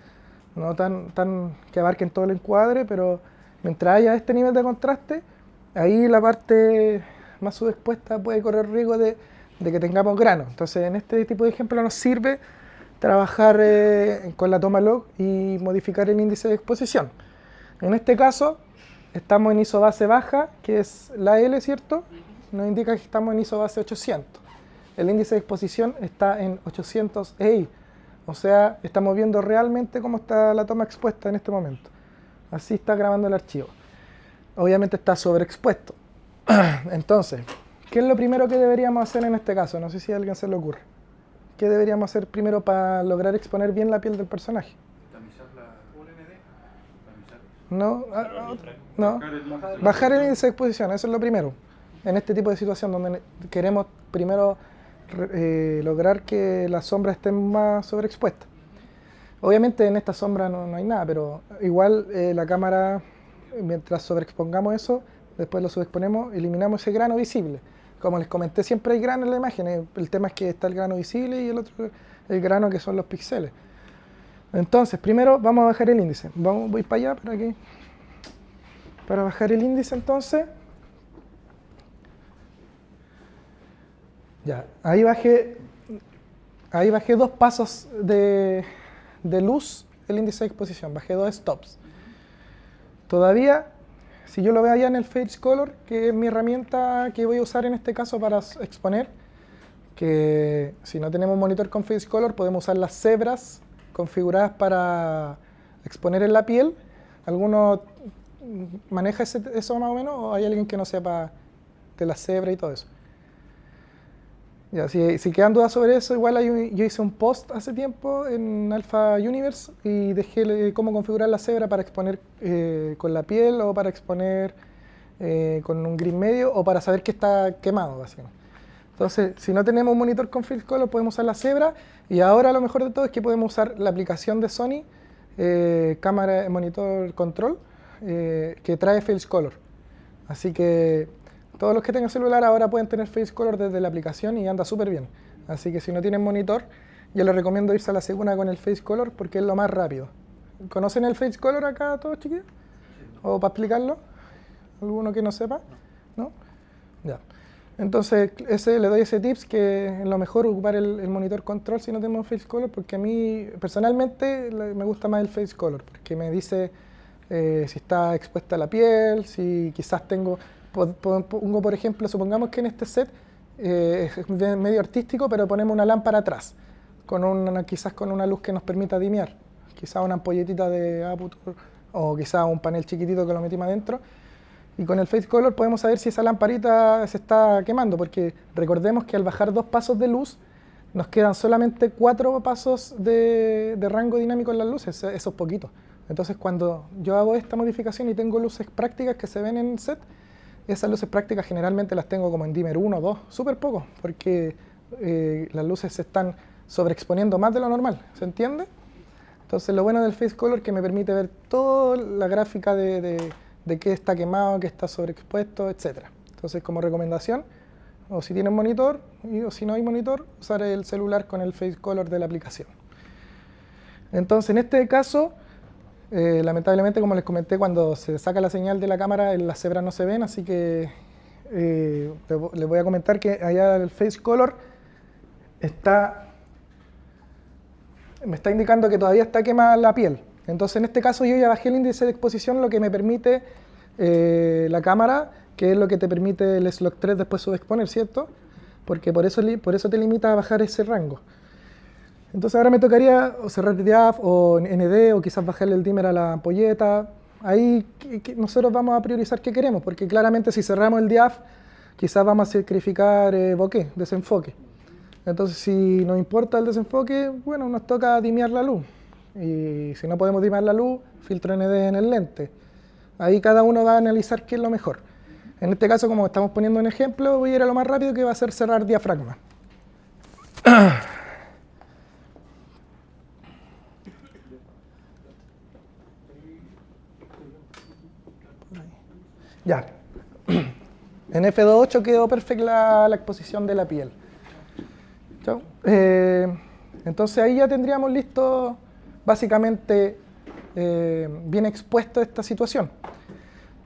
no tan que abarquen todo el encuadre, pero mientras haya este nivel de contraste, ahí la parte más subexpuesta puede correr riesgo de que tengamos granos. Entonces en este tipo de ejemplo nos sirve trabajar con la toma log y modificar el índice de exposición. En este caso estamos en ISO base baja, que es la L, ¿cierto? Nos indica que estamos en ISO base 800. El índice de exposición está en 800 EI, o sea, estamos viendo realmente cómo está la toma expuesta en este momento. Así está grabando el archivo. Obviamente está sobreexpuesto. Entonces, ¿qué es lo primero que deberíamos hacer en este caso? No sé si a alguien se le ocurre. ¿Qué deberíamos hacer primero para lograr exponer bien la piel del personaje? Tamizar la ULND. No, no. Bajar el índice de exposición, eso es lo primero. En este tipo de situación donde queremos primero lograr que las sombras estén más sobreexpuestas. Obviamente en esta sombra no hay nada, pero igual la cámara, mientras sobreexpongamos eso, después lo subexponemos, eliminamos ese grano visible. Como les comenté, siempre hay grano en la imagen. El tema es que está el grano visible y el otro, el grano que son los píxeles. Entonces, primero vamos a bajar el índice. Voy para allá para bajar el índice, entonces. Ya, ahí bajé 2 pasos de luz el índice de exposición, bajé 2 stops. Todavía, si yo lo veo allá en el Face Color, que es mi herramienta que voy a usar en este caso para exponer, que si no tenemos monitor con Face Color podemos usar las cebras configuradas para exponer en la piel. ¿Alguno maneja eso más o menos o hay alguien que no sepa de la cebra y todo eso? Ya, si quedan dudas sobre eso, igual yo hice un post hace tiempo en Alpha Universe y dejé cómo configurar la cebra para exponer con la piel o para exponer con un gris medio o para saber que está quemado, básicamente. Entonces, si no tenemos un monitor con Face Color, podemos usar la cebra y ahora lo mejor de todo es que podemos usar la aplicación de Sony, cámara monitor control, que trae Face Color. Así que todos los que tengan celular ahora pueden tener Face Color desde la aplicación y anda súper bien. Así que si no tienen monitor, yo les recomiendo irse a la segunda con el Face Color porque es lo más rápido. ¿Conocen el Face Color acá todos, chiquillos? ¿O para explicarlo? ¿Alguno que no sepa? ¿No? Ya. Entonces, le doy ese tips que es lo mejor ocupar el monitor control si no tenemos Face Color, porque a mí personalmente me gusta más el Face Color, porque me dice si está expuesta la piel, si quizás tengo, pongo por ejemplo, supongamos que en este set es medio artístico, pero ponemos una lámpara atrás, quizás con una luz que nos permita dimear, quizás una ampolletita de Aputure, o quizás un panel chiquitito que lo metimos adentro. Y con el Face Color podemos saber si esa lamparita se está quemando, porque recordemos que al bajar 2 pasos de luz, nos quedan solamente 4 pasos de rango dinámico en las luces, eso es poquito. Entonces cuando yo hago esta modificación y tengo luces prácticas que se ven en el set, esas luces prácticas generalmente las tengo como en dimmer 1 o 2, súper poco, porque las luces se están sobreexponiendo más de lo normal, ¿se entiende? Entonces lo bueno del Face Color es que me permite ver toda la gráfica de qué está quemado, qué está sobreexpuesto, etc. Entonces, como recomendación, o si tienen monitor, o si no hay monitor, usar el celular con el Face Color de la aplicación. Entonces, en este caso, lamentablemente, como les comenté, cuando se saca la señal de la cámara, las cebras no se ven, así que les voy a comentar que allá el Face Color me está indicando que todavía está quemada la piel. Entonces, en este caso, yo ya bajé el índice de exposición, lo que me permite la cámara, que es lo que te permite el Slog 3 después subexponer, ¿cierto? Porque por eso te limita a bajar ese rango. Entonces, ahora me tocaría o cerrar DIAF o ND, o quizás bajarle el dimmer a la ampolleta. Ahí nosotros vamos a priorizar qué queremos, porque claramente si cerramos el DIAF, quizás vamos a sacrificar bokeh, desenfoque. Entonces, si nos importa el desenfoque, bueno, nos toca dimear la luz. Y si no podemos dimear la luz, filtro ND en el lente. Ahí cada uno va a analizar qué es lo mejor. En este caso, como estamos poniendo un ejemplo, voy a ir a lo más rápido, que va a ser cerrar diafragma. Ya. En F2.8 quedó perfecta la exposición de la piel. Chao. Entonces ahí ya tendríamos listo básicamente bien expuesto esta situación.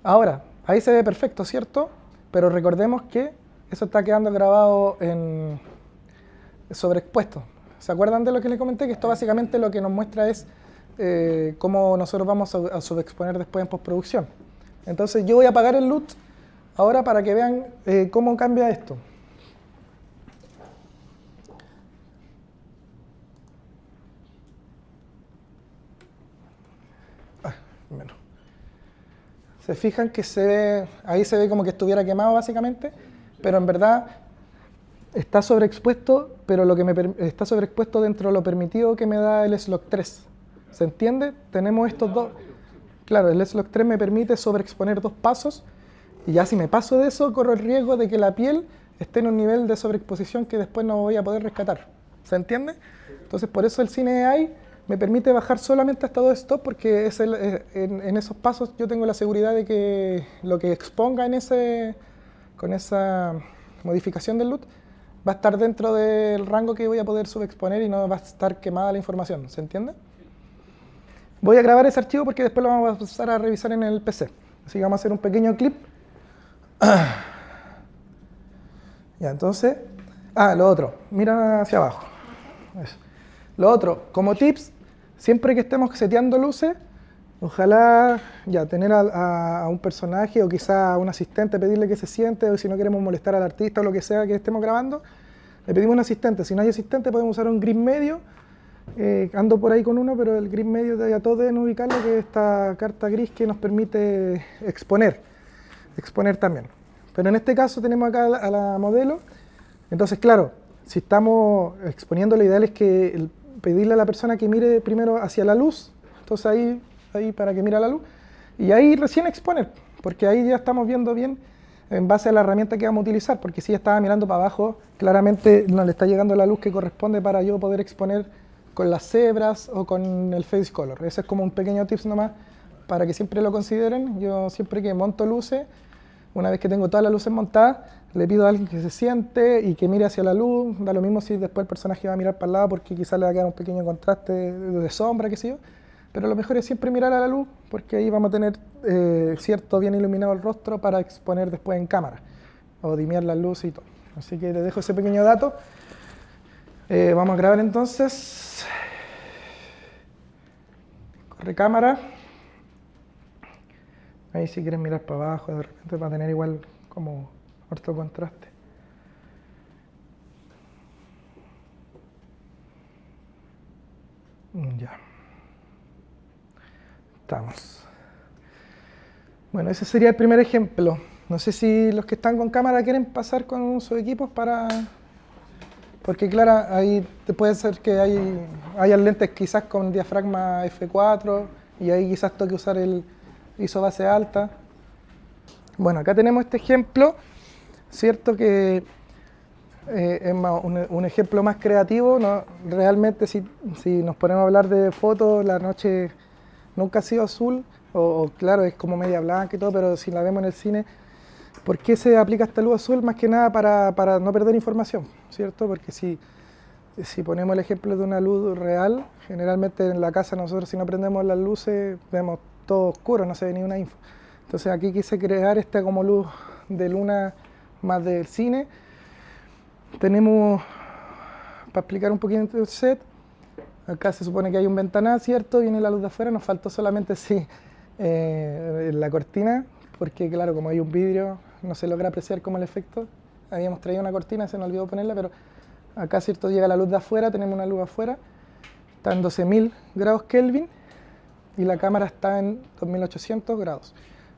Ahora, ahí se ve perfecto, ¿cierto? Pero recordemos que eso está quedando grabado en sobreexpuesto. ¿Se acuerdan de lo que les comenté? Que esto básicamente lo que nos muestra es cómo nosotros vamos a subexponer después en postproducción. Entonces yo voy a apagar el LUT ahora para que vean cómo cambia esto. Bueno. Se fijan que ahí se ve como que estuviera quemado básicamente, pero en verdad está sobreexpuesto, pero está sobreexpuesto dentro de lo permitido que me da el Slog 3. ¿Se entiende? Tenemos estos dos. Claro, el Slog 3 me permite sobreexponer 2 pasos, y ya si me paso de eso, corro el riesgo de que la piel esté en un nivel de sobreexposición que después no voy a poder rescatar. ¿Se entiende? Entonces, por eso el Cine AI me permite bajar solamente hasta 2 stops, porque en esos pasos yo tengo la seguridad de que lo que exponga con esa modificación del LUT va a estar dentro del rango que voy a poder subexponer y no va a estar quemada la información. ¿Se entiende? Voy a grabar ese archivo porque después lo vamos a pasar a revisar en el PC. Así que vamos a hacer un pequeño clip. Ya, entonces... lo otro. Mira hacia abajo. Eso. Lo otro, como tips, siempre que estemos seteando luces, ojalá ya tener a un personaje o quizá a un asistente, pedirle que se siente, o si no queremos molestar al artista o lo que sea que estemos grabando, le pedimos un asistente. Si no hay asistente, podemos usar un grid medio. Ando por ahí con uno, pero el grid medio ya todos deben ubicarlo, que es esta carta gris que nos permite exponer también. Pero en este caso tenemos acá a la modelo. Entonces, claro, si estamos exponiendo, lo ideal es que pedirle a la persona que mire primero hacia la luz, entonces ahí para que mire a la luz, y ahí recién exponer, porque ahí ya estamos viendo bien en base a la herramienta que vamos a utilizar, porque si ya estaba mirando para abajo, claramente no le está llegando la luz que corresponde para yo poder exponer con las cebras o con el Face Color. Ese es como un pequeño tips nomás para que siempre lo consideren. Yo siempre que monto luces, Una vez que tengo todas las luces montadas, le pido a alguien que se siente y que mire hacia la luz. Da lo mismo si después el personaje va a mirar para el lado porque quizás le va a quedar un pequeño contraste de sombra, qué sé yo. Pero lo mejor es siempre mirar a la luz porque ahí vamos a tener cierto bien iluminado el rostro para exponer después en cámara o dimear las luces y todo. Así que les dejo ese pequeño dato. Vamos a grabar entonces. Corre cámara. Ahí si quieren mirar para abajo de repente para tener igual como harto contraste. Ya. Estamos. Bueno, ese sería el primer ejemplo. No sé si los que están con cámara quieren pasar con sus equipos para... Porque claro, ahí te puede ser que haya lentes quizás con diafragma F4 y ahí quizás toque usar el ISO base alta. Bueno, acá tenemos este ejemplo, cierto que es un ejemplo más creativo, ¿no? Realmente si nos ponemos a hablar de fotos, la noche nunca ha sido azul, o claro, es como media blanca y todo, pero si la vemos en el cine, ¿por qué se aplica esta luz azul? Más que nada para no perder información, ¿cierto? Porque si ponemos el ejemplo de una luz real, generalmente en la casa nosotros si no prendemos las luces vemos todo oscuro, no se ve ni una info. Entonces aquí quise crear esta como luz de luna más del cine. Tenemos, para explicar un poquito el set, acá se supone que hay un ventanal, ¿cierto? Viene la luz de afuera, nos faltó solamente la cortina, porque claro, como hay un vidrio, no se logra apreciar como el efecto. Habíamos traído una cortina, se nos olvidó ponerla, pero acá, ¿cierto? Llega la luz de afuera, tenemos una luz afuera, está en 12.000 grados Kelvin y la cámara está en 2.800 grados.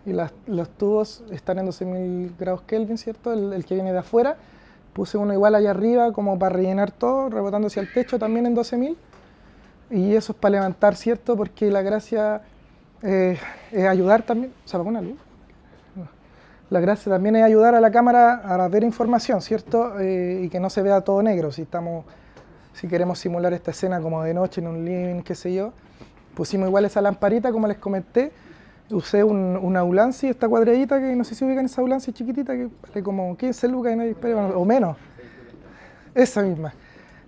Y los tubos están en 12.000 grados Kelvin, ¿cierto? El que viene de afuera. Puse uno igual allá arriba como para rellenar todo, rebotando hacia el techo también en 12.000. Y eso es para levantar, ¿cierto? Porque la gracia es ayudar también. ¿Se apagó una luz? No. La gracia también es ayudar a la cámara a ver información, ¿cierto? Y que no se vea todo negro. Si queremos simular esta escena como de noche en un living, qué sé yo. Pusimos igual esa lamparita, como les comenté. Usé una Ulanzi, esta cuadradita que no sé si ubican esa Ulanzi chiquitita que vale como 15 lucas y nadie espera, o menos. Esa misma.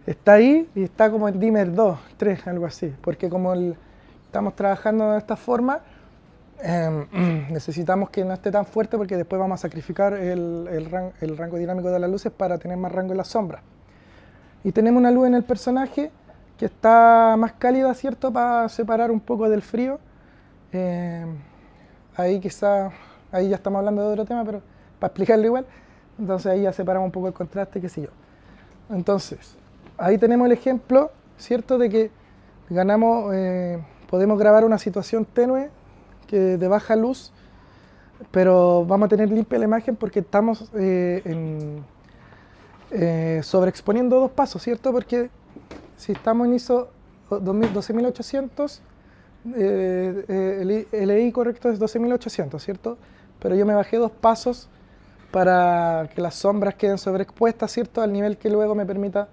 Está ahí y está como en dimmer 2, 3, algo así. Porque como estamos trabajando de esta forma, necesitamos que no esté tan fuerte porque después vamos a sacrificar el rango dinámico de las luces para tener más rango en la sombra. Y tenemos una luz en el personaje que está más cálida, ¿cierto? Para separar un poco del frío. Ahí ya estamos hablando de otro tema, pero para explicarlo igual. Entonces ahí ya separamos un poco el contraste, qué sé yo. Entonces, ahí tenemos el ejemplo, ¿cierto? De que podemos grabar una situación tenue, de baja luz, pero vamos a tener limpia la imagen porque estamos sobreexponiendo dos pasos, ¿cierto? Porque si estamos en ISO 12800, el LI correcto es 12.800, ¿cierto? Pero yo me bajé dos pasos para que las sombras queden sobreexpuestas, ¿cierto? Al nivel que luego me permita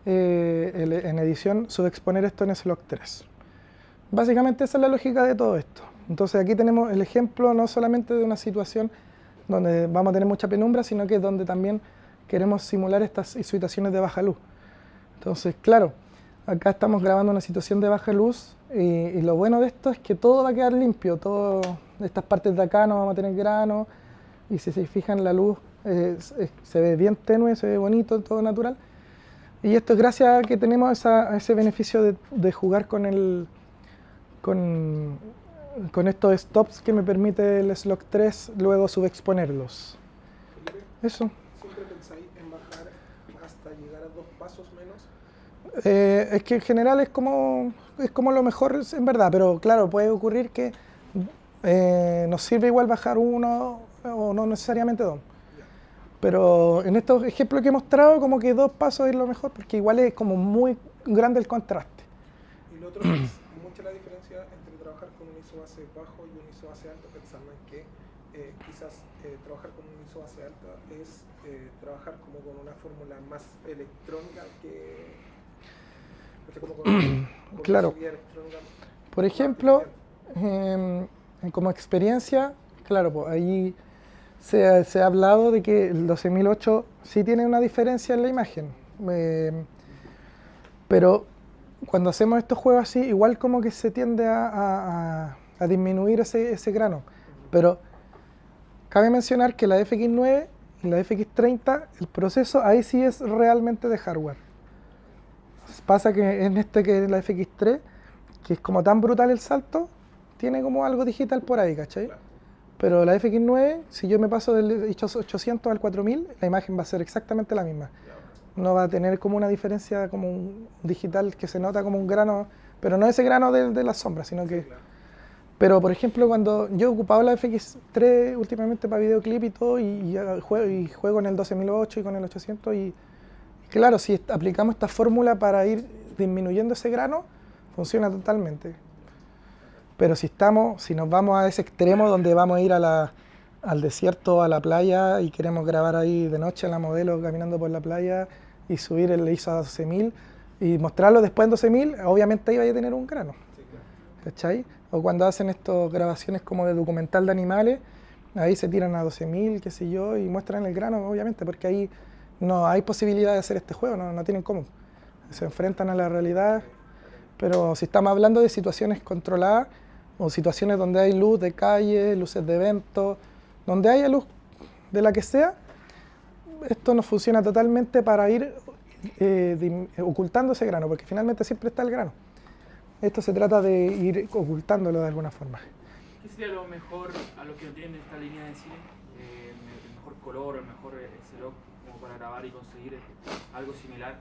en edición subexponer esto en S-Log 3. Básicamente esa es la lógica de todo esto. Entonces aquí tenemos el ejemplo no solamente de una situación donde vamos a tener mucha penumbra, sino que es donde también queremos simular estas situaciones de baja luz. Entonces, claro, acá estamos grabando una situación de baja luz y lo bueno de esto es que todo va a quedar limpio, todas estas partes de acá no vamos a tener grano y si se fijan la luz se ve bien tenue, se ve bonito, todo natural. Y esto es gracias a que tenemos ese beneficio de jugar con estos stops que me permite el S-Log 3 luego subexponerlos. Eso. ¿Siempre pensáis en bajar hasta llegar a dos pasos menos? Es que en general es como lo mejor en verdad, pero claro, puede ocurrir que nos sirve igual bajar uno o no necesariamente dos. Pero en estos ejemplos que he mostrado, como que dos pasos es lo mejor, porque igual es como muy grande el contraste. Y lo otro es mucha la diferencia entre trabajar con un ISO base bajo y un ISO base alto, pensando en que quizás trabajar con un ISO base alta es trabajar como con una fórmula más electrónica que... como con claro. Por ejemplo, como experiencia, claro, pues ahí se ha hablado de que el 12008 sí tiene una diferencia en la imagen, pero cuando hacemos estos juegos así, igual como que se tiende a disminuir ese grano. Pero cabe mencionar que la FX9 y la FX30, el proceso ahí sí es realmente de hardware. Pasa que en que es la FX3, que es como tan brutal el salto, tiene como algo digital por ahí, ¿cachai? Pero la FX9, si yo me paso del 800 al 4000, la imagen va a ser exactamente la misma. No va a tener como una diferencia como un digital que se nota como un grano, pero no ese grano de la sombra, sino que... Pero por ejemplo, cuando yo he ocupado la FX3 últimamente para videoclip y todo, y juego en el 12008 y con el 800, y claro, si aplicamos esta fórmula para ir disminuyendo ese grano, funciona totalmente. Pero si nos vamos a ese extremo donde vamos a ir al desierto, a la playa, y queremos grabar ahí de noche a la modelo caminando por la playa y subir el ISO a 12000 y mostrarlo después en 12000, obviamente ahí vaya a tener un grano. ¿Cachai? O cuando hacen estas grabaciones como de documental de animales, ahí se tiran a 12.000, qué sé yo, y muestran el grano, obviamente, porque ahí no hay posibilidad de hacer este juego, no tienen cómo. Se enfrentan a la realidad, pero si estamos hablando de situaciones controladas, o situaciones donde hay luz de calle, luces de evento, donde haya luz de la que sea, esto nos funciona totalmente para ir ocultando ese grano, porque finalmente siempre está el grano. Esto se trata de ir ocultándolo de alguna forma. ¿Qué sería lo mejor a los que no tienen esta línea de cine? El mejor color, el mejor SLOC como para grabar y conseguir algo similar.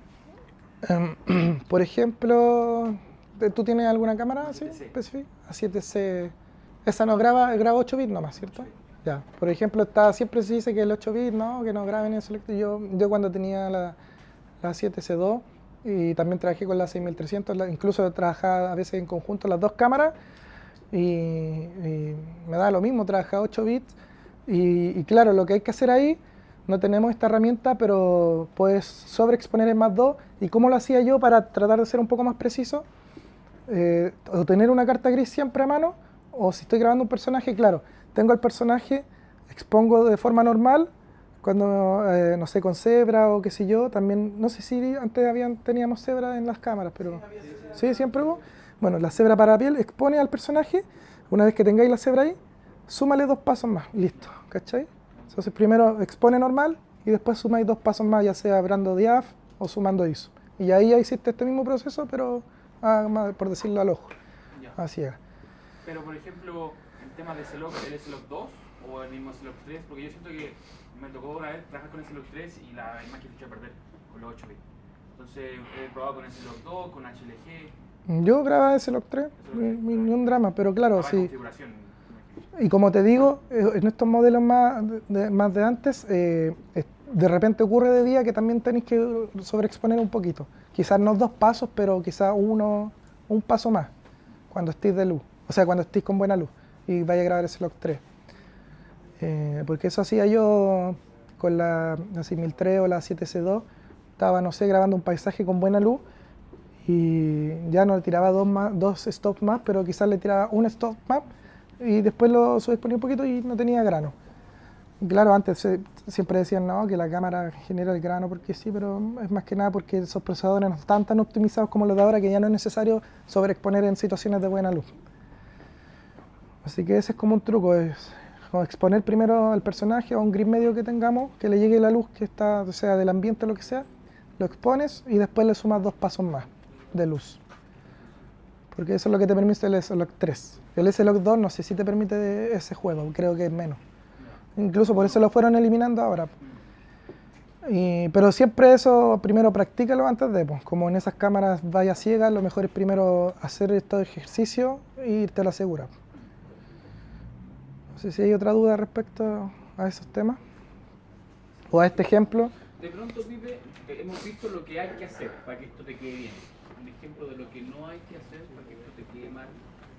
Por ejemplo, ¿tú tienes alguna cámara así A7C. específica? A7C. Esa no graba 8 bits nomás, ¿cierto? Sí. Ya. Por ejemplo, siempre se dice que el 8 bits, no, que no graben en Select. Yo cuando tenía la 7C2 y también trabajé con la 6300, incluso trabajaba a veces en conjunto las dos cámaras y me da lo mismo, trabajaba 8 bits y claro, lo que hay que hacer ahí, no tenemos esta herramienta, pero puedes sobreexponer en más 2. ¿Y cómo lo hacía yo para tratar de ser un poco más preciso? O tener una carta gris siempre a mano, o si estoy grabando un personaje, claro, tengo el personaje, expongo de forma normal, cuando, no sé, con cebra o qué sé yo, también, no sé si antes teníamos cebra en las cámaras, pero sí, siempre hubo. Bueno, la cebra para piel expone al personaje, una vez que tengáis la cebra ahí, súmale 2 pasos más, y listo, ¿cachai? Entonces primero expone normal y después sumáis 2 pasos más, ya sea abriendo diaf o sumando ISO. Y ahí ya hiciste este mismo proceso, pero por decirlo al ojo, Ya. así es. Pero por ejemplo, en temas de SLOC, ¿el SLOC 2 o el mismo SLOC 3? Porque yo siento que me tocó una vez trabajar con el SLOC 3 y la imagen se echó a perder con los 8 bits. Entonces he probado con el SLOC 2, con HLG. Yo grababa ese Log 3, ni un drama, pero claro, sí. Configuración. Y como te digo, en estos modelos más de antes, de repente ocurre de día que también tenéis que sobreexponer un poquito. Quizás no 2 pasos, pero quizás un paso más cuando estéis de luz. O sea, cuando estéis con buena luz y vaya a grabar ese Log 3. Porque eso hacía yo con la 6003 o la 7C2. Estaba, no sé, grabando un paisaje con buena luz y ya no le tiraba 2 stops más, pero quizás le tiraba un stop más y después lo subexponía un poquito y no tenía grano. Y claro, antes siempre decían no, que la cámara genera el grano porque sí, pero es más que nada porque esos procesadores no están tan optimizados como los de ahora, que ya no es necesario sobreexponer en situaciones de buena luz. Así que ese es como un truco, es como exponer primero al personaje o a un gris medio que tengamos, que le llegue la luz que está, o sea, del ambiente o lo que sea, lo expones y después le sumas 2 pasos más de luz. Porque eso es lo que te permite el SLOC 3. El SLOC 2 no sé si te permite ese juego, creo que es menos. Incluso por eso lo fueron eliminando ahora. Pero siempre eso, primero practícalo antes de, pues, como en esas cámaras vaya ciegas, lo mejor es primero hacer estos ejercicios y irte a la segura. No sé si hay otra duda respecto a esos temas o a este ejemplo. De pronto, Pipe, hemos visto lo que hay que hacer para que esto te quede bien. Un ejemplo de lo que no hay que hacer para que esto te quede mal,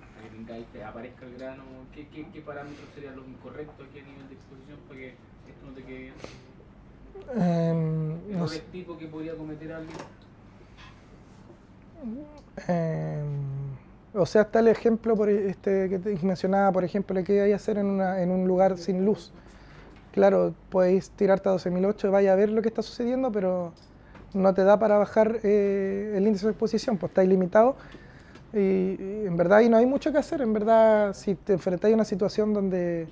para que tenga, te aparezca el grano. ¿Qué parámetros serían los incorrectos? ¿Qué nivel de exposición para que esto no te quede bien? No ¿Errores sé. tipo que podría cometer alguien? O sea, está el ejemplo que te mencionaba, por ejemplo, que hay que hacer en un lugar sin luz. claro, podéis tirarte a 12.008 y vaya a ver lo que está sucediendo, pero no te da para bajar el índice de exposición, pues está ilimitado. Y en verdad ahí no hay mucho que hacer. En verdad, si te enfrentáis a una situación donde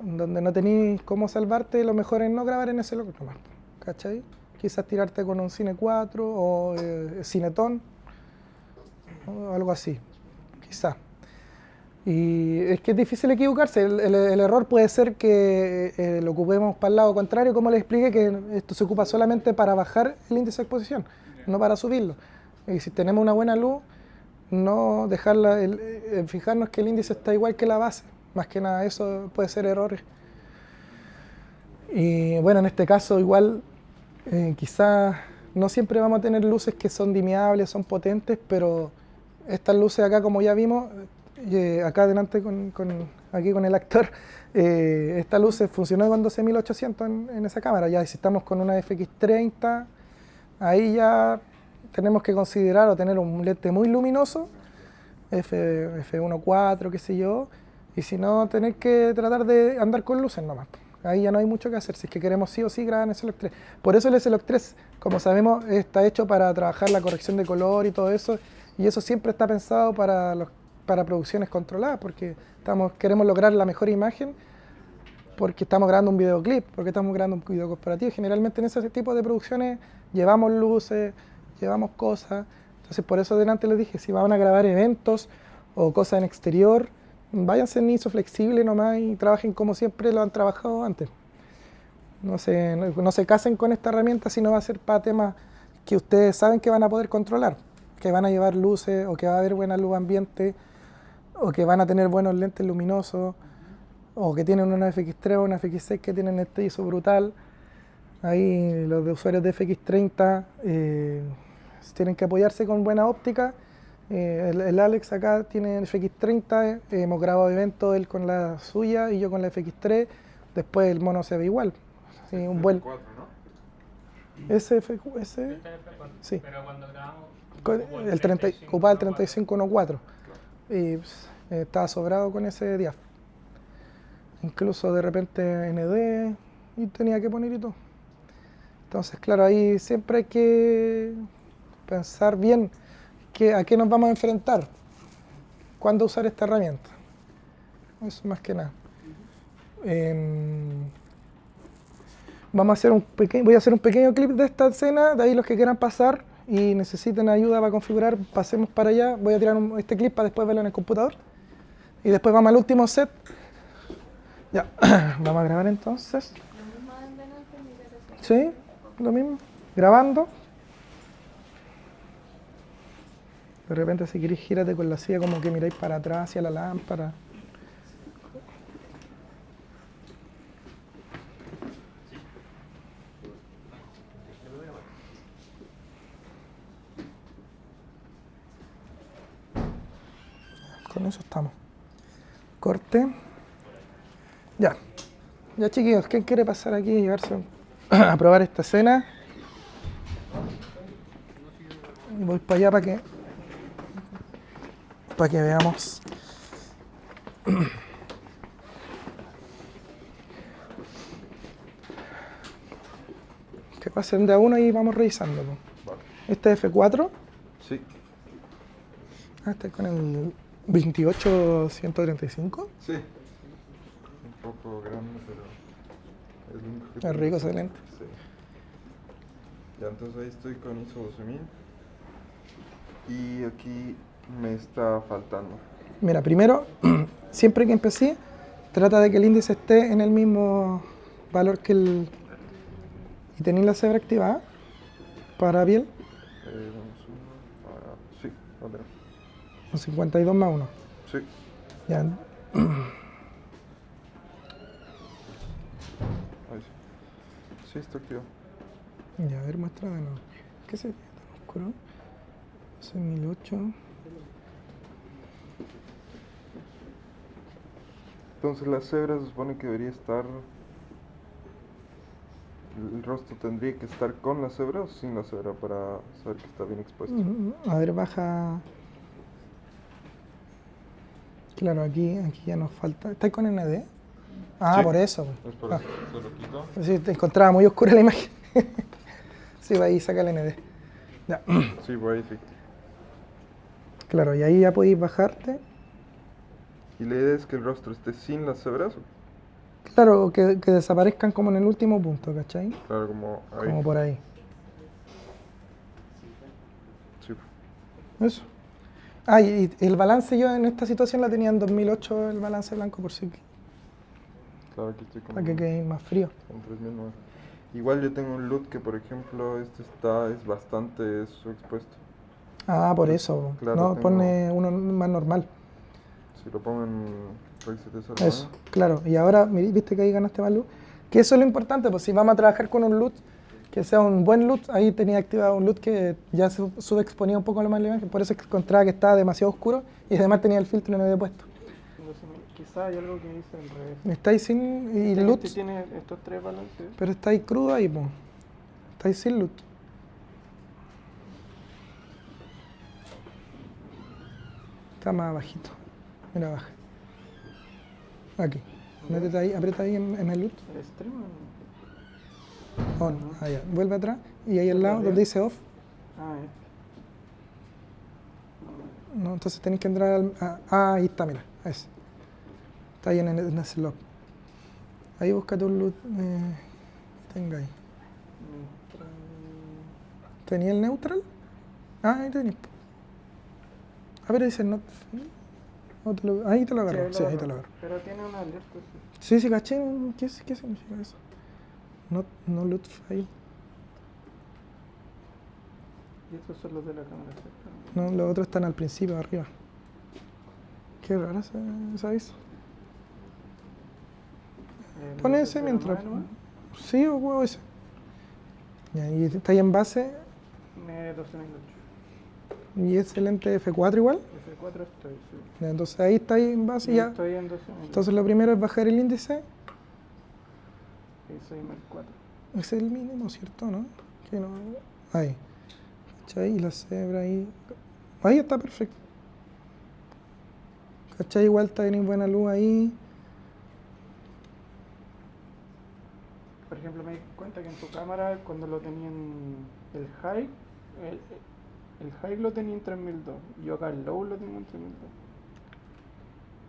no tenéis cómo salvarte, lo mejor es no grabar en ese local nomás, ¿cachai? Quizás tirarte con un Cine 4 o Cinetón o algo así, quizás. Y es que es difícil equivocarse. El error puede ser que lo ocupemos para el lado contrario, como les expliqué, que esto se ocupa solamente para bajar el índice de exposición, no para subirlo. Y si tenemos una buena luz, no dejarla, fijarnos que el índice está igual que la base. Más que nada eso puede ser errores. Y bueno, en este caso igual quizás no siempre vamos a tener luces que son dimeables, son potentes, pero estas luces acá, como ya vimos, acá adelante aquí con el actor, esta luz funcionó con 12.800 en esa cámara. Ya si estamos con una FX30, ahí ya tenemos que considerar o tener un lente muy luminoso, F1.4, qué sé yo, y si no, tener que tratar de andar con luces nomás. Ahí ya no hay mucho que hacer, si es que queremos sí o sí grabar en SLOC 3. Por eso el SLOC 3, como sabemos, está hecho para trabajar la corrección de color y todo eso, y eso siempre está pensado para producciones controladas, porque queremos lograr la mejor imagen, porque estamos grabando un videoclip, porque estamos grabando un video corporativo. Generalmente en ese tipo de producciones llevamos luces, llevamos cosas. Entonces por eso delante les dije, si van a grabar eventos o cosas en exterior, váyanse en ISO flexible nomás y trabajen como siempre lo han trabajado antes. No se casen con esta herramienta, sino va a ser para temas que ustedes saben que van a poder controlar, que van a llevar luces o que va a haber buena luz ambiente o que van a tener buenos lentes luminosos o que tienen una FX3 o una FX6 que tienen este ISO brutal. Ahí los de usuarios de FX30 tienen que apoyarse con buena óptica. El Alex acá tiene el FX30, hemos grabado eventos él con la suya y yo con la FX3, después el mono se ve igual. Sí, un buen... 4, ¿no? Ese, sí. Pero cuando grabamos, El 30, ocupaba el 3514 y estaba sobrado con ese diaf. Incluso de repente ND y tenía que poner y todo. Entonces, claro, ahí siempre hay que pensar bien a qué nos vamos a enfrentar, cuándo usar esta herramienta. Eso más que nada. Voy a hacer un pequeño clip de esta escena, de ahí los que quieran pasar y necesiten ayuda para configurar, pasemos para allá. Voy a tirar este clip para después verlo en el computador. Y después vamos al último set. Ya, vamos a grabar entonces. Sí, lo mismo. Grabando. De repente si queréis gírate con la silla como que miráis para atrás hacia la lámpara. Con eso estamos. Corte. Ya. Ya chiquillos, ¿quién quiere pasar aquí y llevarse a probar esta escena? Y voy para allá para que veamos. Que pasen de a uno y vamos revisando. Vale. Este es F4. Sí. Este es con el 28135. Sí. Un poco grande, pero es lo único que Es rico ese lente. Sí. Ya, entonces ahí estoy con ISO 12000. Y aquí me está faltando. Mira, primero, siempre que empecé, trata de que el índice esté en el mismo valor que el... ¿Y tenéis la cebra activada? Para piel. Vamos uno para... Sí, lo tenemos. Un 52 más 1. Sí. Ya. Ahí sí. Sí, está activo. Ya, a ver, muestra de nuevo. ¿Qué se ve tan oscuro? 6008. Entonces la cebra se supone que debería estar... ¿El rostro tendría que estar con la cebra o sin la cebra para saber que está bien expuesto? A ver, baja. Claro, aquí ya nos falta. ¿Está con ND? Ah, Sí. por eso. Es por Ah, eso. Se lo quito. pues sí, te encontraba muy oscura la imagen. Sí, va ahí, saca el ND. Ya. Sí, pues ahí sí. Claro, y ahí ya podéis bajarte. Y la idea es que el rostro esté sin las hebras. Claro, que desaparezcan como en el último punto, ¿cachai? Claro, como ahí. Como por ahí. Sí. Eso. Ah, y el balance yo en esta situación la tenía en 2008, el balance blanco, por si Claro, aquí estoy con, para que quede más frío. con 3009. Igual yo tengo un LUT que, por ejemplo, es bastante subexpuesto. Ah, por eso. Claro, No, tengo- pone uno más normal. Si lo pongo en RX709. Eso, claro. Y ahora, viste que ahí ganaste más luz. Que eso es lo importante, pues si vamos a trabajar con un LUT, que sea un buen LUT, ahí tenía activado un LUT que ya subexponía un poco lo más la imagen, por eso es que encontraba que estaba demasiado oscuro y además tenía el filtro no había puesto. Quizá hay algo que dice al revés. Estáis sin y Este LUT, tiene estos tres balances. pero estáis crudo ahí, pues. Estáis sin LUT. Está más bajito. Mira, baja. Aquí. Métete ahí, aprieta ahí en el LUT. ¿El extremo? On. Allá. Vuelve atrás y ahí al lado arriba? donde dice off. Ah, No, entonces tenéis que entrar al. Ahí está, mira. Ese. Está ahí en ese lock. Ahí búscate un LUT. Tenga ahí. ¿Tenía el neutral? Ah, ahí tenéis. Ah, pero dice not field. Ahí te lo agarro. Sí, ahí te lo agarro. Pero tiene una alerta. Sí, sí, caché. ¿Qué significa eso? No LUT file. Y estos son los de la cámara, ¿cierto? No, los otros están al principio, arriba. Qué raro ese aviso. Pon ese mientras. Sí, o huevo ese. Ya, y está ahí en base. 12008. Y es el lente F4 igual. F4 estoy, sí. Ya, entonces ahí está ahí en base y ya. Estoy en 12008. Entonces lo primero es bajar el índice. Y soy más 4. Es el mínimo, ¿cierto? ¿No? Que no. Ahí. ¿Cachai? Y la cebra ahí. Ahí está perfecto. ¿Cachai? Igual está bien buena luz ahí. Por ejemplo, me di cuenta que en tu cámara, cuando lo tenía en el high, el high lo tenía en 3002. Y yo acá el low lo tengo en 3002.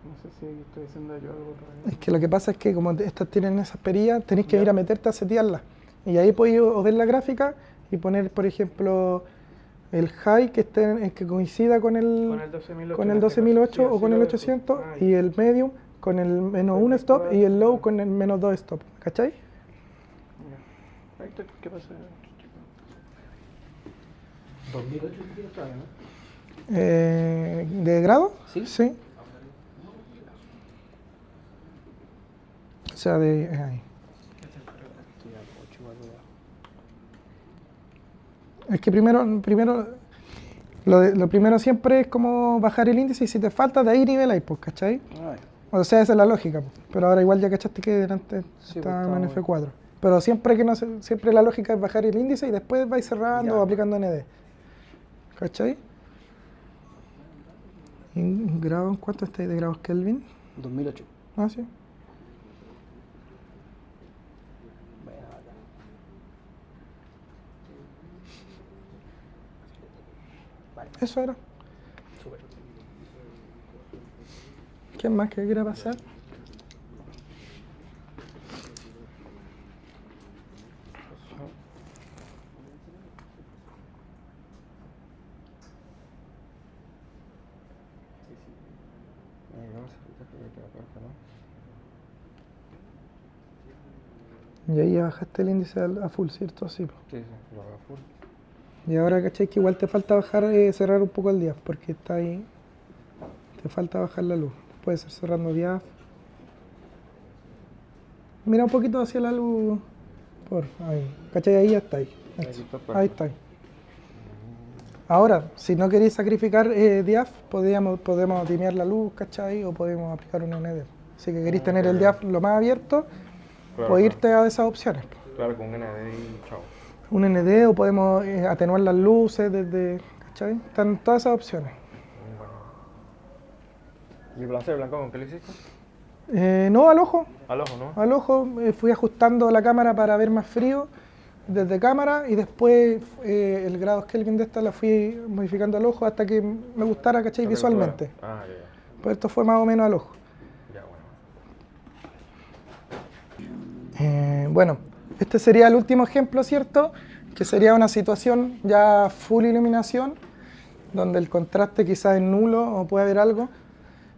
No sé si estoy haciendo yo algo raro. Es que lo que pasa es que como estas tienen esas perillas, tenéis que ir a meterte a setearlas. Y ahí podéis o ver la gráfica y poner, por ejemplo, el high que que coincida con el 12008. con el 12008 o con el 800 y el medium con el menos 1 stop y el low con el menos 2 stop. ¿Cachai? ¿Qué pasa? 2008 tienes todavía, ¿no? ¿De grado? Sí. Sí. O sea, de ahí. Es que primero lo primero siempre es como bajar el índice y si te falta de ahí niveláis, pues, ¿cachai? O sea, esa es la lógica, pues. Pero ahora igual ya cachaste que delante Sí, estaba pues, en está F4. Pero siempre que no siempre la lógica es bajar el índice y después vais cerrando Ya. o aplicando ND. ¿Cachai? ¿En grado en cuánto estáis de grados Kelvin? 2008. Ah, sí. Eso era. Súper. ¿Qué más que quiera pasar? Y ahí ya bajaste el índice a full, ¿cierto? Sí. Po. Sí, lo hago full. Y ahora, ¿cachai? Que igual te falta bajar, cerrar un poco el diaf, porque está ahí. Te falta bajar la luz. Puede ser cerrando diaf. Mira un poquito hacia la luz. Por ahí. ¿Cachai? Ahí ya está ahí. Ahí está, Ahí está. Ahora, si no queréis sacrificar diaf, podemos dimear la luz, ¿cachai? O podemos aplicar un ND. Si que queréis tener el diaf lo más abierto, Claro, podéis irte a esas opciones. Claro, con un ND y chao. Un ND o podemos atenuar las luces desde, ¿cachai? Están todas esas opciones. ¿Y el balance de blanco con qué lo hiciste? No, al ojo. Al ojo, ¿no? Al ojo, fui ajustando la cámara para ver más frío desde cámara y después el grado Kelvin de esta la fui modificando al ojo hasta que me gustara, ¿cachai? Visualmente. Ah, ya, Pues esto fue más o menos al ojo. ya. Ya, bueno. Bueno, este sería el último ejemplo, ¿cierto? Que sería una situación ya full iluminación, donde el contraste quizás es nulo o puede haber algo.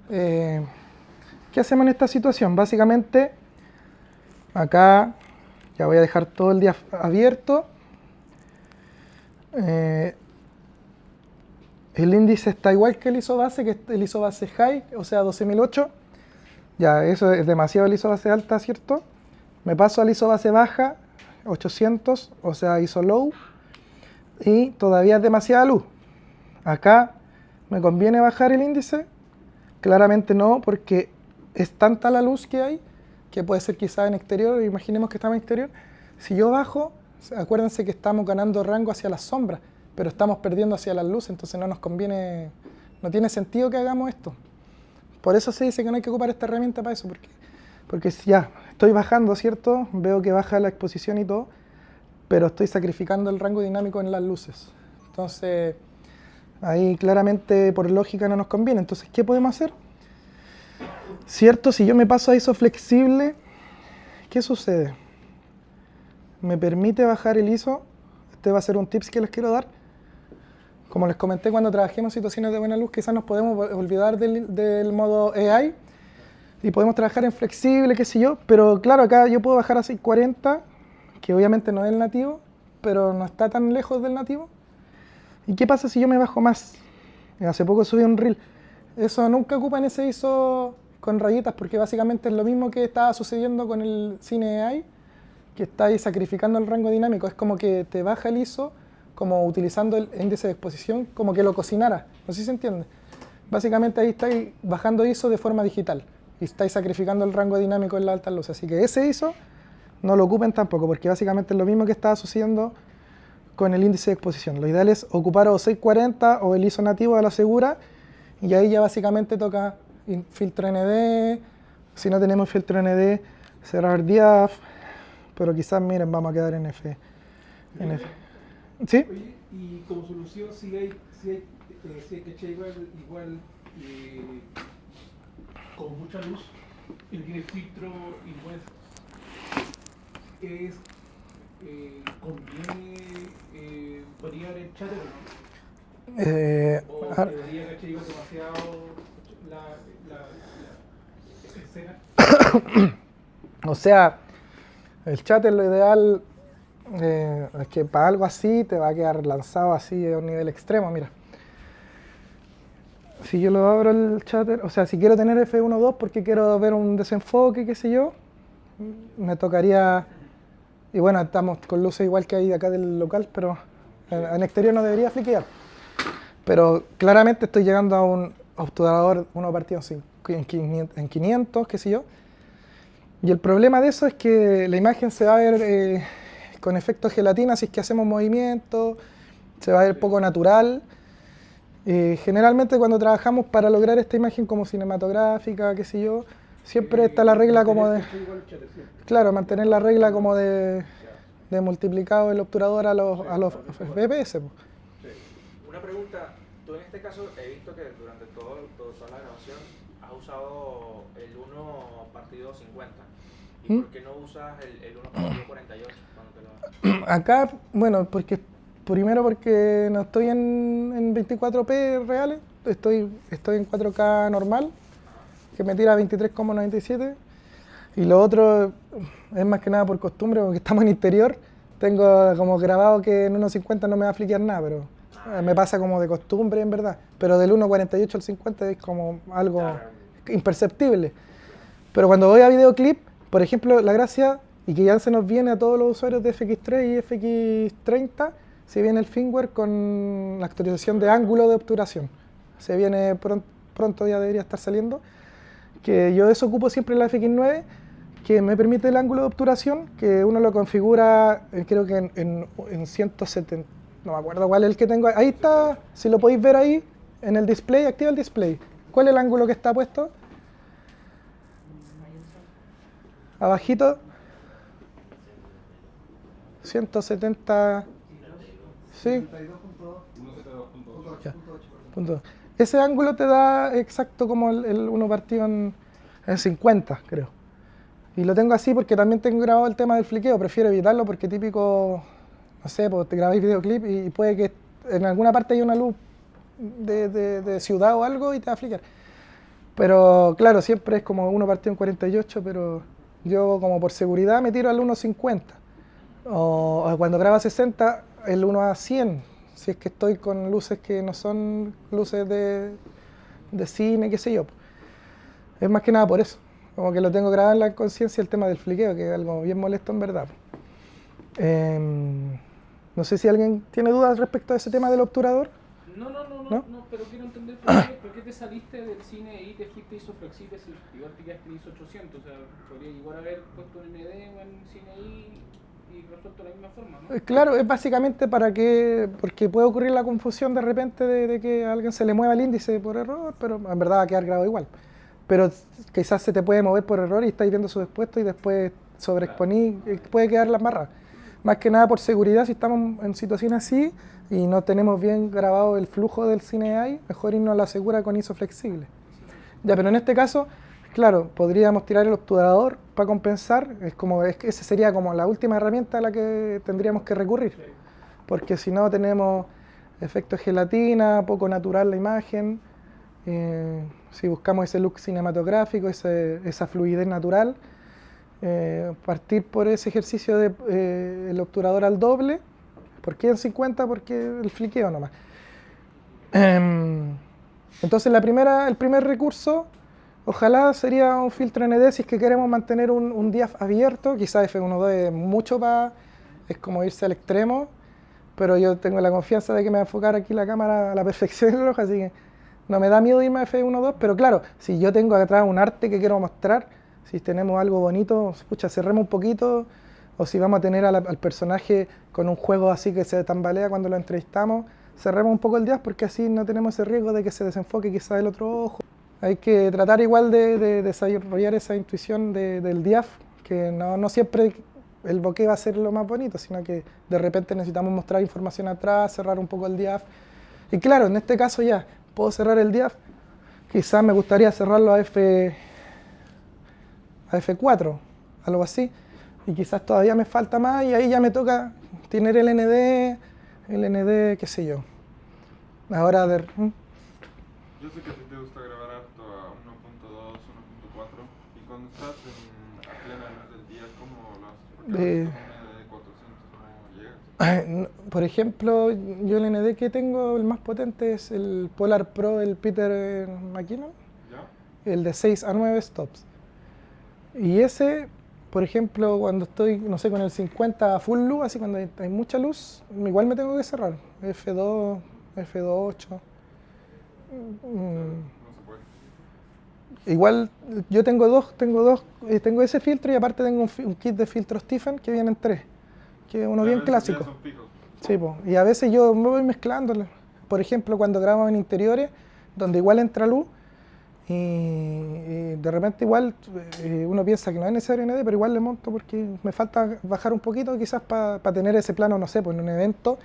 ¿Qué hacemos en esta situación? Básicamente, acá ya voy a dejar todo el día abierto. El índice está igual que el ISO base, que es el ISO base high, o sea 12008. Ya, eso es demasiado el ISO base alta, ¿cierto? Me paso al ISO base baja, 800, o sea ISO low, y todavía es demasiada luz. Acá, ¿me conviene bajar el índice? Claramente no, porque es tanta la luz que hay, que puede ser quizás en exterior, imaginemos que estamos en exterior. Si yo bajo, acuérdense que estamos ganando rango hacia las sombras, pero estamos perdiendo hacia las luces, entonces no nos conviene, no tiene sentido que hagamos esto. Por eso se dice que no hay que ocupar esta herramienta para eso, porque si ya estoy bajando, ¿cierto? Veo que baja la exposición y todo, pero estoy sacrificando el rango dinámico en las luces. Entonces, ahí claramente por lógica no nos conviene. Entonces, ¿qué podemos hacer? ¿Cierto? Si yo me paso a ISO flexible, ¿qué sucede? Me permite bajar el ISO. Este va a ser un tips que les quiero dar. Como les comenté cuando trabajemos situaciones de buena luz, quizás nos podemos olvidar del modo AI y podemos trabajar en flexible, qué sé yo. Pero claro, acá yo puedo bajar a 640, que obviamente no es el nativo, pero no está tan lejos del nativo. ¿Y qué pasa si yo me bajo más? Hace poco subí un reel. Eso nunca ocupa en ese ISO con rayitas, porque básicamente es lo mismo que estaba sucediendo con el Cine AI, que está ahí sacrificando el rango dinámico. Es como que te baja el ISO, como utilizando el índice de exposición, como que lo cocinara. No sé si se entiende. Básicamente ahí estáis bajando ISO de forma digital y estáis sacrificando el rango dinámico en la alta luz. Así que ese ISO no lo ocupen tampoco, porque básicamente es lo mismo que estaba sucediendo con el índice de exposición. Lo ideal es ocupar o 640 o el ISO nativo a la segura, y ahí ya básicamente toca filtro ND. Si no tenemos filtro ND, cerrar DIAF, pero quizás, miren, vamos a quedar en F. ¿Sí? Oye, y como solución, si hay que igual con mucha luz y no tiene filtro igual, ¿conviene variar el chatter o no? ¿O debería cachar igual demasiado la escena? O sea, el chatter lo ideal es que para algo así te va a quedar lanzado así a un nivel extremo. Mira, si yo lo abro el chatter, o sea, si quiero tener F1.2 porque quiero ver un desenfoque, qué sé yo, me tocaría, y bueno, estamos con luces igual que hay acá del local, pero en exterior no debería fliquear. Pero claramente estoy llegando a un obturador, uno partido en 500, qué sé yo. Y el problema de eso es que la imagen se va a ver con efecto gelatina si es que hacemos movimiento, se va a ver poco natural. Generalmente cuando trabajamos para lograr esta imagen como cinematográfica, qué sé yo, siempre está la regla como de... Claro, mantener la regla como de multiplicado el obturador a los FPS. Una pregunta, tú en este caso he visto que durante toda la grabación has usado el 1 partido 50. ¿Y por qué no usas el 1 partido 48 cuando te lo... Acá, bueno, primero porque no estoy en 24p reales, estoy en 4K normal, que me tira 23,97. Y lo otro es más que nada por costumbre, porque estamos en interior. Tengo como grabado que en 1.50 no me va a fliquear nada, pero me pasa como de costumbre en verdad. Pero del 1.48 al 50 es como algo imperceptible. Pero cuando voy a videoclip, por ejemplo, la gracia, y que ya se nos viene a todos los usuarios de FX3 y FX30, se viene el firmware con la actualización de ángulo de obturación. Se viene pronto, ya debería estar saliendo. Que yo eso ocupo siempre la FX9, que me permite el ángulo de obturación, que uno lo configura, creo que en 170, no me acuerdo cuál es el que tengo. Ahí está, si lo podéis ver ahí, en el display, activa el display. ¿Cuál es el ángulo que está puesto? abajito, 170, sí, 32.2. ya, punto. Ese ángulo te da exacto como el uno partido en 50, creo. Y lo tengo así porque también tengo grabado el tema del fliqueo, prefiero evitarlo porque típico, no sé, pues te grabáis videoclip y puede que en alguna parte haya una luz de ciudad o algo y te va a fliquear. Pero claro, siempre es como uno partido en 48, pero yo como por seguridad me tiro al 1.50. O cuando graba 60, el 1 a 100, si es que estoy con luces que no son luces de cine, qué sé yo. Es más que nada por eso. Como que lo tengo grabado en la conciencia el tema del fliqueo, que es algo bien molesto en verdad. No sé si alguien tiene dudas respecto a ese tema del obturador. No, pero quiero entender por qué te saliste del cine y te fuiste isoflexible si igual te quedaste en ISO 800, o sea, podría igual haber puesto un ND o en cine y resuelto de la misma forma, ¿no? Claro, es básicamente porque puede ocurrir la confusión de repente de que a alguien se le mueva el índice por error, pero en verdad va a quedar grabado igual. Pero quizás se te puede mover por error y estáis viendo su expuesto y después sobreexponí, puede quedar la embarrada. Más que nada por seguridad, si estamos en situaciones así y no tenemos bien grabado el flujo del cine AI, mejor irnos a la segura con ISO flexible. Ya, pero en este caso, claro, podríamos tirar el obturador para compensar, es que esa sería como la última herramienta a la que tendríamos que recurrir, porque si no tenemos efecto gelatina, poco natural la imagen, si buscamos ese look cinematográfico, esa fluidez natural, partir por ese ejercicio de el obturador al doble. ¿Por qué en 50? Porque el fliqueo nomás. Entonces el primer recurso, ojalá sería un filtro ND si es que queremos mantener un diaph abierto, quizás F1.2 es mucho es como irse al extremo, pero yo tengo la confianza de que me va a enfocar aquí la cámara a la perfección en el ojo, así que no me da miedo irme a F1.2, pero claro, si yo tengo atrás un arte que quiero mostrar, si tenemos algo bonito, pucha, cerremos un poquito, o si vamos a tener al personaje con un juego así que se tambalea cuando lo entrevistamos, cerremos un poco el diaph porque así no tenemos ese riesgo de que se desenfoque quizás el otro ojo. Hay que tratar igual de desarrollar esa intuición del diaph, que no siempre el bokeh va a ser lo más bonito, sino que de repente necesitamos mostrar información atrás, cerrar un poco el diaph. Y claro, en este caso ya puedo cerrar el diaph, quizás me gustaría cerrarlo a F4, algo así, y quizás todavía me falta más y ahí ya me toca tener el ND, qué sé yo. Ahora Yo sé que a ti te gusta grabar harto a 1.2, 1.4 y cuando estás a plena luz del día, ¿cómo lo haces? Porque a veces con un ND de 400 no llegas. por ejemplo, yo el ND que tengo, el más potente es el Polar Pro del Peter McKinnon, ¿Ya? el de 6 a 9 stops. Y ese, por ejemplo, cuando estoy, no sé, con el 50 a full luz, así cuando hay mucha luz, igual me tengo que cerrar. F2, F2.8. No se puede. Igual yo tengo ese filtro y aparte tengo un kit de filtros Stephen que vienen 3, que es uno Pero bien esos ya clásico. son fijos. Sí, po. Y a veces yo me voy mezclando. Por ejemplo, cuando grabo en interiores, donde igual entra luz, y de repente igual uno piensa que no es necesario ND, pero igual le monto porque me falta bajar un poquito quizás para tener ese plano, no sé, pues en un evento,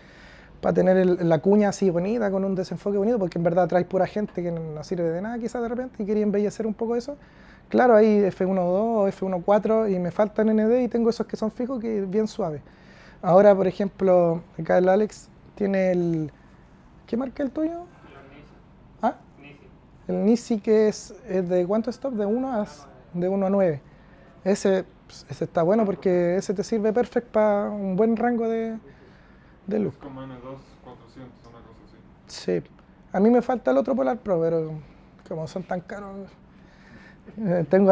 para tener la cuña así bonita, con un desenfoque bonito, porque en verdad trae pura gente que no sirve de nada quizás de repente y quería embellecer un poco eso. Claro, hay F1.2 o F1.4 y me faltan ND y tengo esos que son fijos que es bien suave. Ahora, por ejemplo, acá el Alex tiene el... ¿Qué marca el tuyo? ¿Ah? El Nisi que es de ¿cuánto stop? De 1 a 9. Ese está bueno porque ese te sirve perfecto para un buen rango de luz. Es como N2 400, una cosa así. Sí. A mí me falta el otro Polar Pro, pero como son tan caros.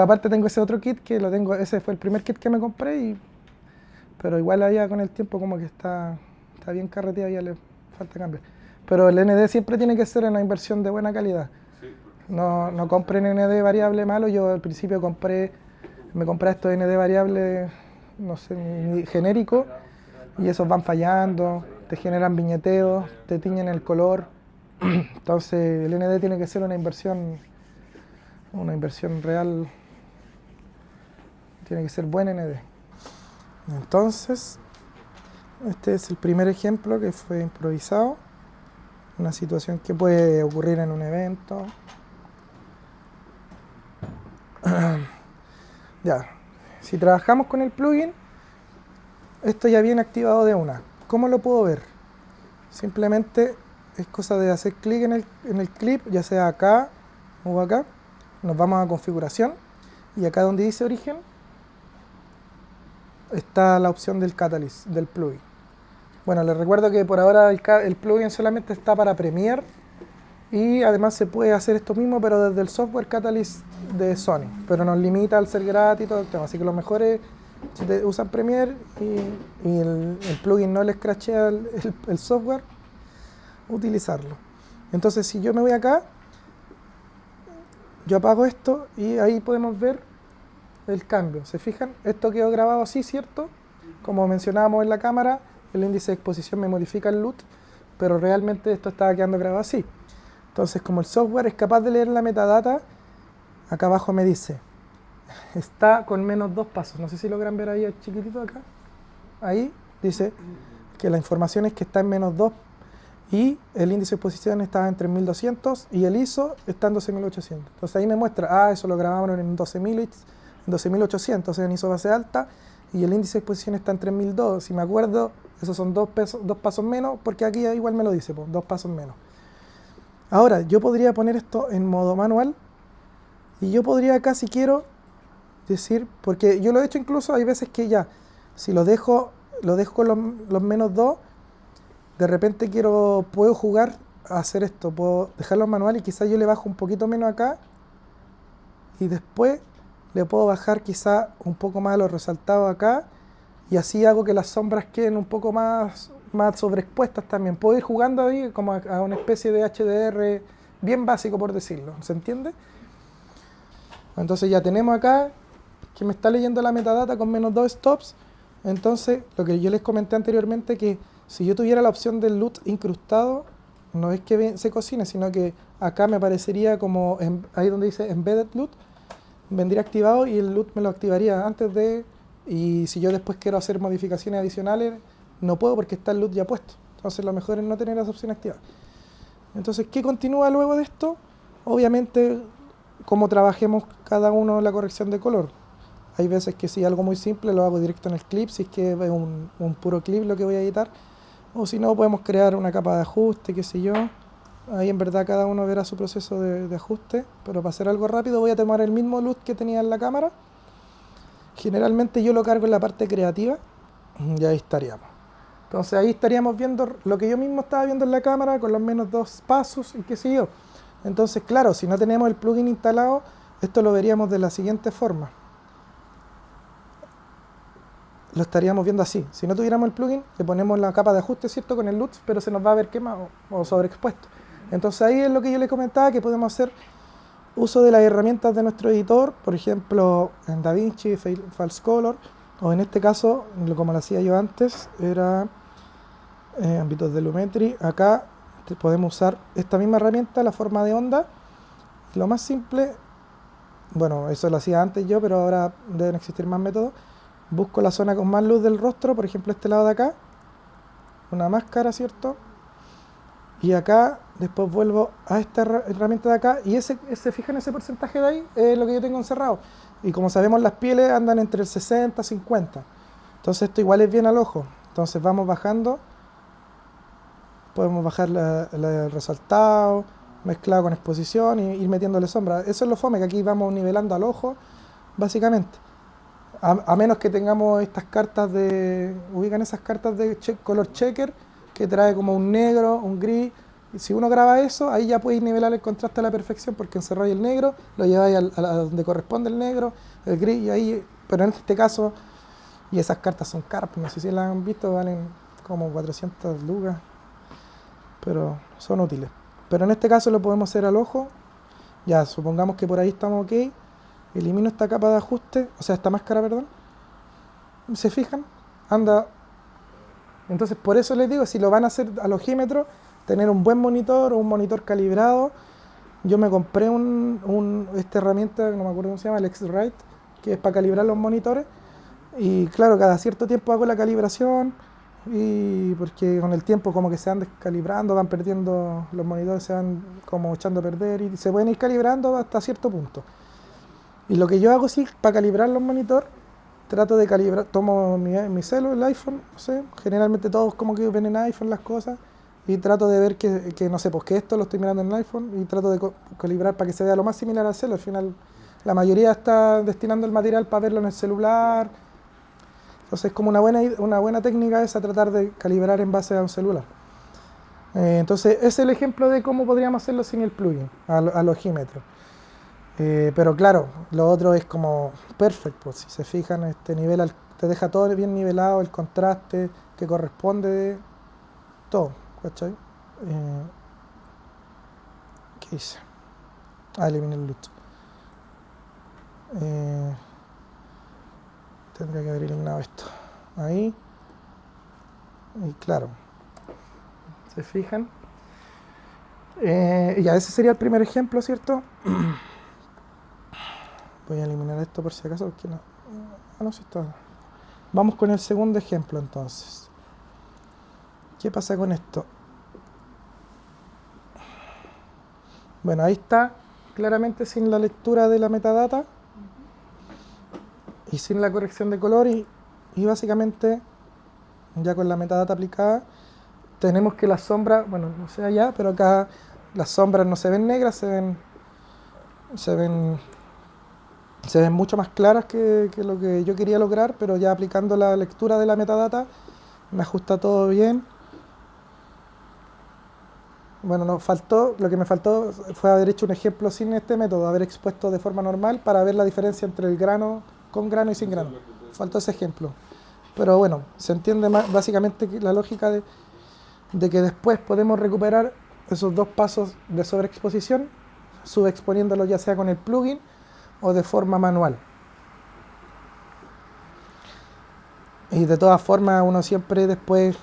Aparte tengo ese otro kit que lo tengo, ese fue el primer kit que me compré, pero igual allá con el tiempo como que está bien carreteado y ya le falta cambio. Pero el ND siempre tiene que ser una inversión de buena calidad. Sí, No compren ND variable malo. Yo al principio me compré estos ND variables, no sé, genéricos, y esos van fallando, te generan viñeteos, te tiñen el color. Entonces el ND tiene que ser una inversión real. Tiene que ser buen ND. Entonces, este es el primer ejemplo que fue improvisado. Una situación que puede ocurrir en un evento. Ya, si trabajamos con el plugin, esto ya viene activado de una. ¿Cómo lo puedo ver? Simplemente es cosa de hacer clic en el clip, ya sea acá o acá. Nos vamos a configuración y acá donde dice origen está la opción del Catalyst, del plugin. Bueno, les recuerdo que por ahora el plugin solamente está para Premiere y además se puede hacer esto mismo pero desde el software Catalyst de Sony, pero nos limita al ser gratis y todo el tema, así que lo mejor es si usan Premiere y el plugin no les crashea el software, utilizarlo. Entonces si yo me voy acá, yo apago esto y ahí podemos ver el cambio. ¿Se fijan? Esto quedó grabado así, ¿cierto? Como mencionábamos en la cámara, el índice de exposición me modifica el LUT, pero realmente esto estaba quedando grabado así. Entonces, como el software es capaz de leer la metadata, acá abajo me dice, está con menos 2 pasos. No sé si logran ver ahí el chiquitito acá. Ahí dice que la información es que está en menos 2 y el índice de exposición estaba en 3200 y el ISO está en 12800. Entonces ahí me muestra, eso lo grabamos en 12800, o sea en ISO base alta, y el índice de exposición está en 3002. Si me acuerdo, esos son 2 pasos menos, porque aquí igual me lo dice, 2 pasos menos. Ahora, yo podría poner esto en modo manual y yo podría acá, si quiero, decir, porque yo lo he hecho incluso, hay veces que ya, si lo dejo con los menos 2, de repente puedo jugar a hacer esto, puedo dejarlo en manual y quizás yo le bajo un poquito menos acá y después le puedo bajar quizá un poco más los resaltados acá y así hago que las sombras queden un poco más sobreexpuestas también. Puedo ir jugando ahí como a una especie de HDR bien básico, por decirlo. ¿Se entiende? Entonces ya tenemos acá que me está leyendo la metadata con menos 2 stops. Entonces, lo que yo les comenté anteriormente, que si yo tuviera la opción del LUT incrustado, no es que se cocine, sino que acá me aparecería como ahí donde dice Embedded LUT, vendría activado y el LUT me lo activaría antes de, y si yo después quiero hacer modificaciones adicionales, no puedo porque está el LUT ya puesto. Entonces lo mejor es no tener esa opción activada. Entonces, ¿qué continúa luego de esto? Obviamente, cómo trabajemos cada uno la corrección de color. Hay veces que si algo muy simple lo hago directo en el clip, si es que es un puro clip lo que voy a editar. O si no, podemos crear una capa de ajuste, qué sé yo. Ahí en verdad cada uno verá su proceso de ajuste, pero para hacer algo rápido voy a tomar el mismo LUT que tenía en la cámara. Generalmente yo lo cargo en la parte creativa y ahí estaríamos. Entonces ahí estaríamos viendo lo que yo mismo estaba viendo en la cámara con los menos 2 pasos y qué sé yo. Entonces claro, si no tenemos el plugin instalado, esto lo veríamos de la siguiente forma. Lo estaríamos viendo así. Si no tuviéramos el plugin, le ponemos la capa de ajuste, ¿cierto? Con el LUT, pero se nos va a ver quemado o sobreexpuesto. Entonces ahí es lo que yo les comentaba, que podemos hacer uso de las herramientas de nuestro editor, por ejemplo en DaVinci, False Color, o en este caso, como lo hacía yo antes, era ámbitos de Lumetri. Acá podemos usar esta misma herramienta, la forma de onda. Lo más simple, bueno, eso lo hacía antes yo, pero ahora deben existir más métodos. Busco la zona con más luz del rostro, por ejemplo este lado de acá, una máscara, ¿cierto? Y acá después vuelvo a esta herramienta de acá y fijan ese porcentaje de ahí, es lo que yo tengo encerrado. Y como sabemos, las pieles andan entre el 60 y 50. Entonces esto igual es bien al ojo. Entonces vamos bajando, podemos bajar el resaltado, mezclado con exposición y ir metiéndole sombra. Eso es lo fome, que aquí vamos nivelando al ojo, básicamente. A menos que tengamos estas cartas ubican esas cartas de color checker, que trae como un negro, un gris. Y si uno graba eso, ahí ya podéis nivelar el contraste a la perfección, porque encerráis el negro, lo lleváis a donde corresponde el negro, el gris, y ahí, pero en este caso, y esas cartas son caras, no sé si las han visto, valen como 400 lucas, pero son útiles. Pero en este caso lo podemos hacer al ojo. Ya, supongamos que por ahí estamos ok. Elimino esta capa de ajuste, o sea, esta máscara, perdón. ¿Se fijan? Anda. Entonces, por eso les digo, si lo van a hacer al ojímetro, tener un buen monitor o un monitor calibrado. Yo me compré esta herramienta, no me acuerdo cómo se llama, el X-Rite, que es para calibrar los monitores. Y claro, cada cierto tiempo hago la calibración, y porque con el tiempo como que se van descalibrando, van perdiendo, los monitores se van como echando a perder y se pueden ir calibrando hasta cierto punto. Y lo que yo hago sí, para calibrar los monitores, trato de calibrar, tomo mi celu, el iPhone, no sé, generalmente todos como que ven en iPhone las cosas, y trato de ver que no sé, pues que esto lo estoy mirando en el iPhone, y trato de calibrar para que se vea lo más similar al celu. Al final la mayoría está destinando el material para verlo en el celular. Entonces, como una buena técnica es tratar de calibrar en base a un celular. Entonces, ese es el ejemplo de cómo podríamos hacerlo sin el plugin, al ojímetro. Pero claro, lo otro es como perfecto, pues, si se fijan, te deja todo bien nivelado, el contraste que corresponde, todo, ¿cachai? ¿Qué hice? Eliminé el LUT. Tendría que haber eliminado esto. Ahí. Y claro. ¿Se fijan? Ya, ese sería el primer ejemplo, ¿cierto? Voy a eliminar esto por si acaso, porque no. No sé, está. Vamos con el segundo ejemplo entonces. ¿Qué pasa con esto? Bueno, ahí está claramente sin la lectura de la metadata y sin la corrección de color, y básicamente ya con la metadata aplicada tenemos que las sombras, bueno, no sé allá, pero acá las sombras no se ven negras, se ven mucho más claras que lo que yo quería lograr, pero ya aplicando la lectura de la metadata me ajusta todo bien. Bueno, lo que me faltó fue haber hecho un ejemplo sin este método, haber expuesto de forma normal para ver la diferencia entre el grano con grano y sin grano. Faltó ese ejemplo. Pero bueno, se entiende básicamente la lógica de que después podemos recuperar esos dos pasos de sobreexposición, subexponiéndolo ya sea con el plugin o de forma manual. Y de todas formas uno siempre después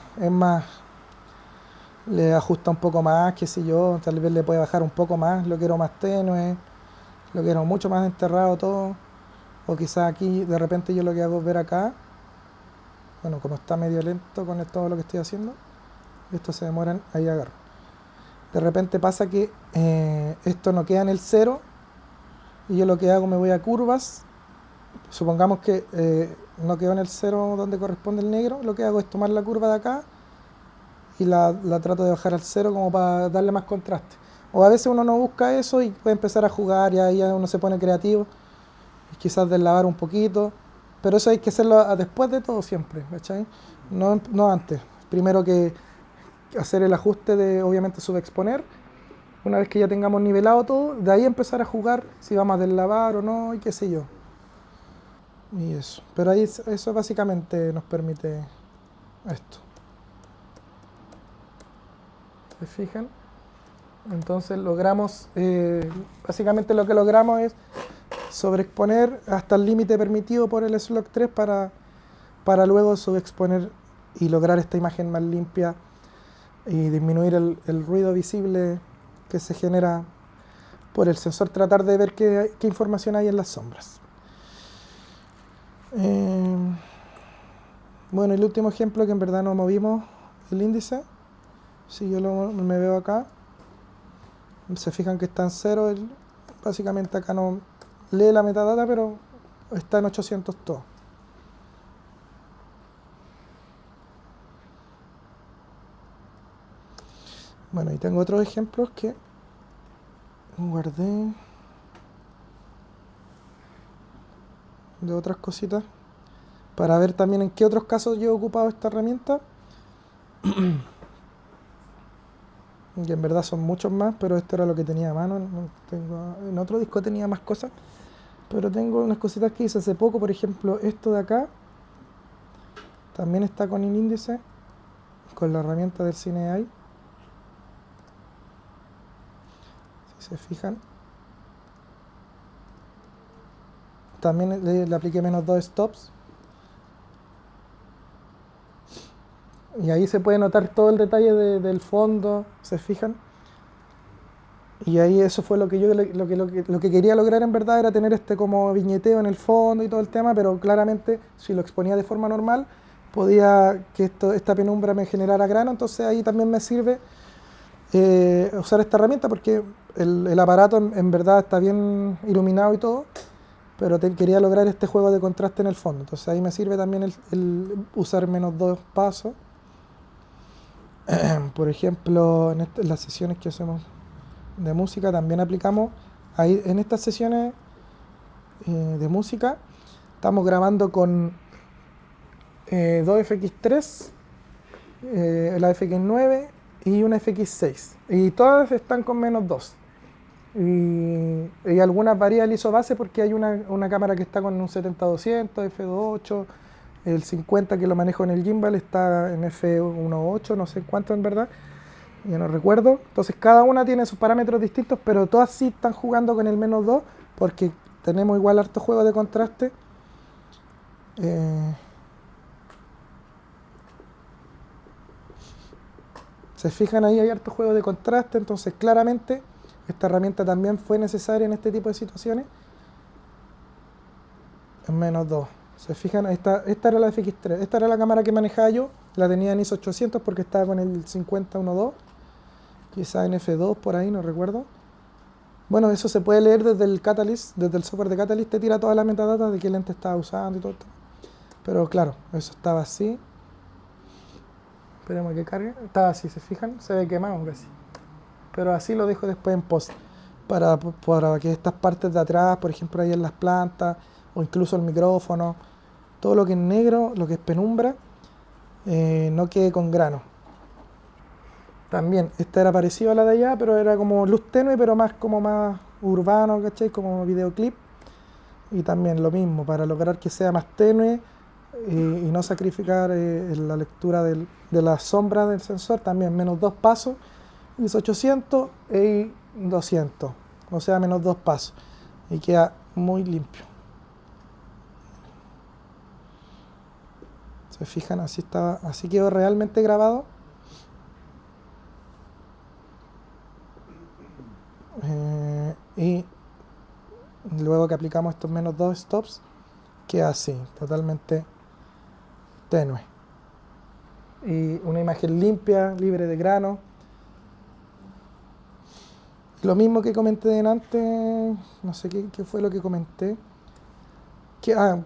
le ajusta un poco más, qué sé yo, tal vez le puede bajar un poco más, lo quiero más tenue, lo quiero mucho más enterrado todo, o quizás aquí de repente yo lo que hago es ver acá, bueno, como está medio lento con todo lo que estoy haciendo, esto se demoran, ahí agarro. De repente pasa que esto no queda en el 0, y yo lo que hago, me voy a curvas, supongamos que no quedó en el 0 donde corresponde el negro, lo que hago es tomar la curva de acá y la trato de bajar al 0 como para darle más contraste. O a veces uno no busca eso y puede empezar a jugar, y ahí uno se pone creativo, y quizás deslavar un poquito, pero eso hay que hacerlo después de todo siempre, ¿cachai? No antes. Primero que hacer el ajuste de, obviamente, subexponer. Una vez que ya tengamos nivelado todo, de ahí empezar a jugar si vamos a deslavar o no, y qué sé yo. Y eso. Pero ahí eso básicamente nos permite esto. ¿Se fijan? Entonces logramos, básicamente lo que logramos es sobreexponer hasta el límite permitido por el slot 3 para luego subexponer y lograr esta imagen más limpia y disminuir el ruido visible que se genera por el sensor, tratar de ver qué información hay en las sombras. Bueno, el último ejemplo, que en verdad no movimos el índice. Si yo me veo acá, se fijan que está en 0, básicamente acá no lee la metadata, pero está en 800 todo. Bueno, y tengo otros ejemplos que guardé de otras cositas para ver también en qué otros casos yo he ocupado esta herramienta. Que en verdad son muchos más, pero esto era lo que tenía a mano. En otro disco tenía más cosas, pero tengo unas cositas que hice hace poco. Por ejemplo, esto de acá también está con el índice, con la herramienta del CineEye. Si se fijan, también le apliqué -2 stops. Y ahí se puede notar todo el detalle del fondo, ¿se fijan? Y ahí eso fue lo que yo lo que quería lograr en verdad era tener este como viñeteo en el fondo y todo el tema, pero claramente si lo exponía de forma normal podía que esta penumbra me generara grano, entonces ahí también me sirve usar esta herramienta porque el aparato en verdad está bien iluminado y todo, pero quería lograr este juego de contraste en el fondo, entonces ahí me sirve también el usar -2 pasos. Por ejemplo, en las sesiones que hacemos de música también aplicamos, ahí en estas sesiones de música estamos grabando con 2FX3, la FX9 y una FX6 y todas están con -2 y algunas varía el ISO base porque hay una cámara que está con un 70-200, f2.8, el 50 que lo manejo en el gimbal está en f1.8, no sé cuánto en verdad, ya no recuerdo. Entonces cada una tiene sus parámetros distintos, pero todas sí están jugando con el -2 porque tenemos igual harto juego de contraste. Se fijan ahí hay harto juego de contraste, entonces claramente esta herramienta también fue necesaria en este tipo de situaciones. En -2. Se fijan, esta era la FX3, esta era la cámara que manejaba yo, la tenía en ISO 800 porque estaba con el 50-1.2, quizá en F2 por ahí, no recuerdo. Bueno, eso se puede leer desde el Catalyst, desde el software de Catalyst, te tira toda la metadata de qué lente estaba usando y todo esto. Pero claro, eso estaba así. Esperemos que cargue. Estaba así, ¿se fijan? Se ve quemado casi. Pero así lo dejo después en post, para que estas partes de atrás, por ejemplo ahí en las plantas, o incluso el micrófono, todo lo que es negro, lo que es penumbra, no quede con grano. También, esta era parecida a la de allá, pero era como luz tenue, pero más urbano, ¿cachai? Como videoclip. Y también lo mismo, para lograr que sea más tenue y no sacrificar la lectura de la sombra del sensor, también -2 pasos, ISO 800 y 200, o sea, -2 pasos. Y queda muy limpio. ¿Se fijan? Así quedó realmente grabado. Y luego que aplicamos estos -2 stops, queda así, totalmente tenue. Y una imagen limpia, libre de grano. Lo mismo que comenté antes, no sé qué fue lo que comenté.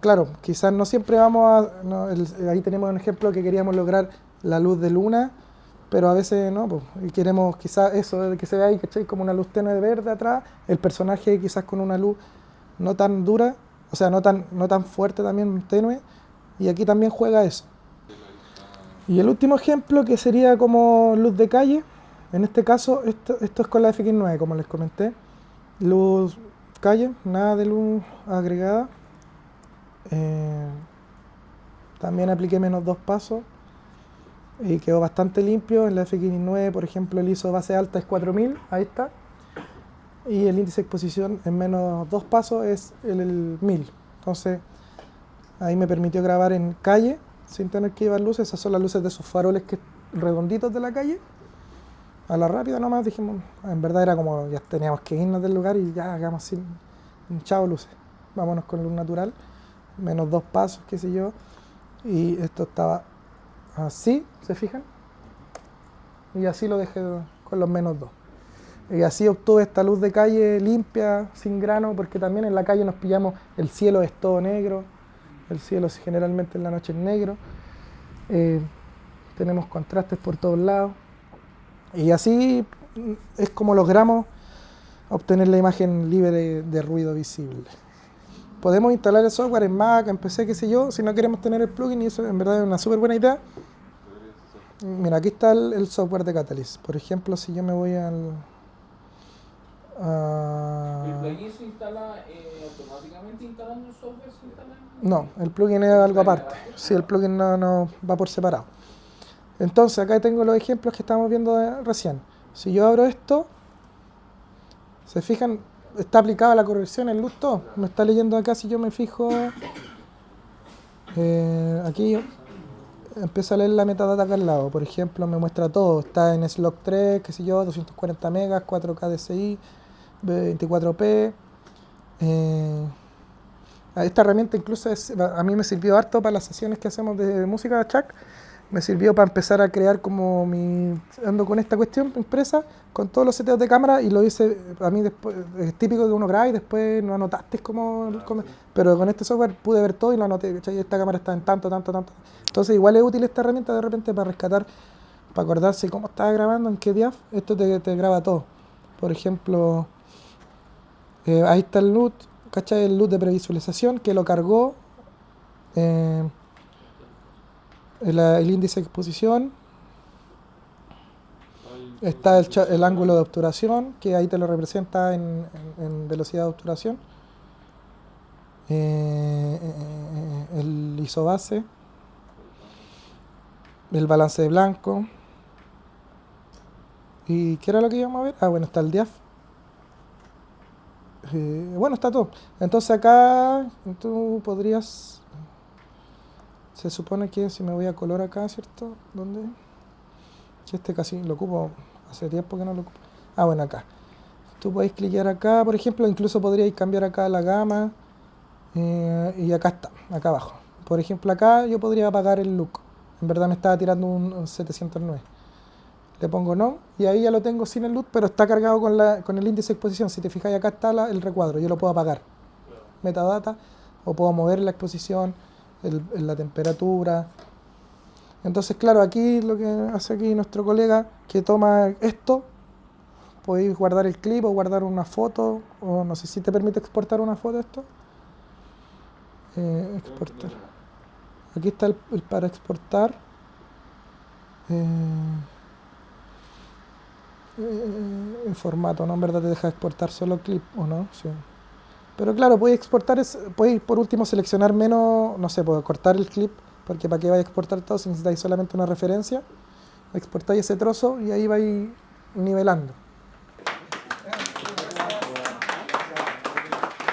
Claro, quizás no siempre ahí tenemos un ejemplo que queríamos lograr la luz de luna, pero a veces no, pues, y queremos quizás eso, de que se vea ahí, ¿cachai? Como una luz tenue de verde atrás, el personaje quizás con una luz no tan dura, o sea, no tan fuerte también, tenue, y aquí también juega eso. Y el último ejemplo que sería como luz de calle, en este caso, esto es con la FX9, como les comenté, luz calle, nada de luz agregada. También apliqué -2 pasos y quedó bastante limpio. En la FX9, por ejemplo, el ISO base alta es 4000, ahí está, y el índice de exposición en -2 pasos es el 1000. Entonces ahí me permitió grabar en calle sin tener que llevar luces. Esas son las luces de esos faroles redonditos de la calle. A la rápida nomás dijimos, en verdad era como ya teníamos que irnos del lugar y ya hagamos así, chao luces, vámonos con luz natural. -2 pasos, qué sé yo, y esto estaba así, ¿se fijan? Y así lo dejé con los -2. Y así obtuve esta luz de calle limpia, sin grano, porque también en la calle nos pillamos, el cielo es todo negro, el cielo generalmente en la noche es negro, tenemos contrastes por todos lados, y así es como logramos obtener la imagen libre de ruido visible. Podemos instalar el software en Mac, en PC, qué sé yo, si no queremos tener el plugin, y eso en verdad es una súper buena idea. Mira, aquí está el software de Catalyst. Por ejemplo, si yo me voy ¿El plugin se instala automáticamente instalando el software? No, el plugin es algo aparte. Sí, el plugin no va por separado. Entonces, acá tengo los ejemplos que estábamos viendo recién. Si yo abro esto, ¿se fijan? Está aplicada la corrección en luz todo. Me está leyendo acá, si yo me fijo aquí empiezo a leer la metadata acá al lado. Por ejemplo, me muestra todo. Está en Slog 3, qué sé yo, 240 megas, 4K DCI, 24p. Esta herramienta incluso a mí me sirvió harto para las sesiones que hacemos de música track. Me sirvió para empezar a crear como ando con esta cuestión impresa, con todos los seteos de cámara, y lo hice, a mí después, es típico que uno graba y después no anotaste pero con este software pude ver todo y lo anoté, ¿cachai? Esta cámara está en tanto. Entonces igual es útil esta herramienta de repente para rescatar, para acordarse cómo estaba grabando, en qué diaf, esto te graba todo. Por ejemplo, ahí está el LUT, ¿cachai? El LUT de previsualización que lo cargó. El índice de exposición, está el ángulo de obturación, que ahí te lo representa en velocidad de obturación, el isobase, el balance de blanco, y ¿qué era lo que íbamos a ver? Bueno, está el diaf. Bueno, está todo. Entonces acá tú podrías... Se supone que si me voy a color acá, ¿cierto? ¿Dónde? Que este casi lo ocupo, hace tiempo que no lo ocupo. Bueno, acá. Tú podéis cliquear acá, por ejemplo, incluso podríais cambiar acá la gama. Y acá está, acá abajo. Por ejemplo, acá yo podría apagar el look. En verdad me estaba tirando un 709. Le pongo no, y ahí ya lo tengo sin el look, pero está cargado con el índice de exposición. Si te fijáis, acá está el recuadro, yo lo puedo apagar. Metadata, o puedo mover la exposición. La temperatura. Entonces, claro, aquí lo que hace aquí nuestro colega, que toma esto, podéis guardar el clip o guardar una foto, o no sé si te permite exportar una foto esto. Exportar. Aquí está el para exportar. En formato, ¿no? En verdad te deja exportar solo clip, ¿o no? Sí. Pero claro, podéis exportar, podéis por último seleccionar menos, no sé, puedo cortar el clip, porque para qué vais a exportar todo si necesitáis solamente una referencia, exportáis ese trozo y ahí vais nivelando.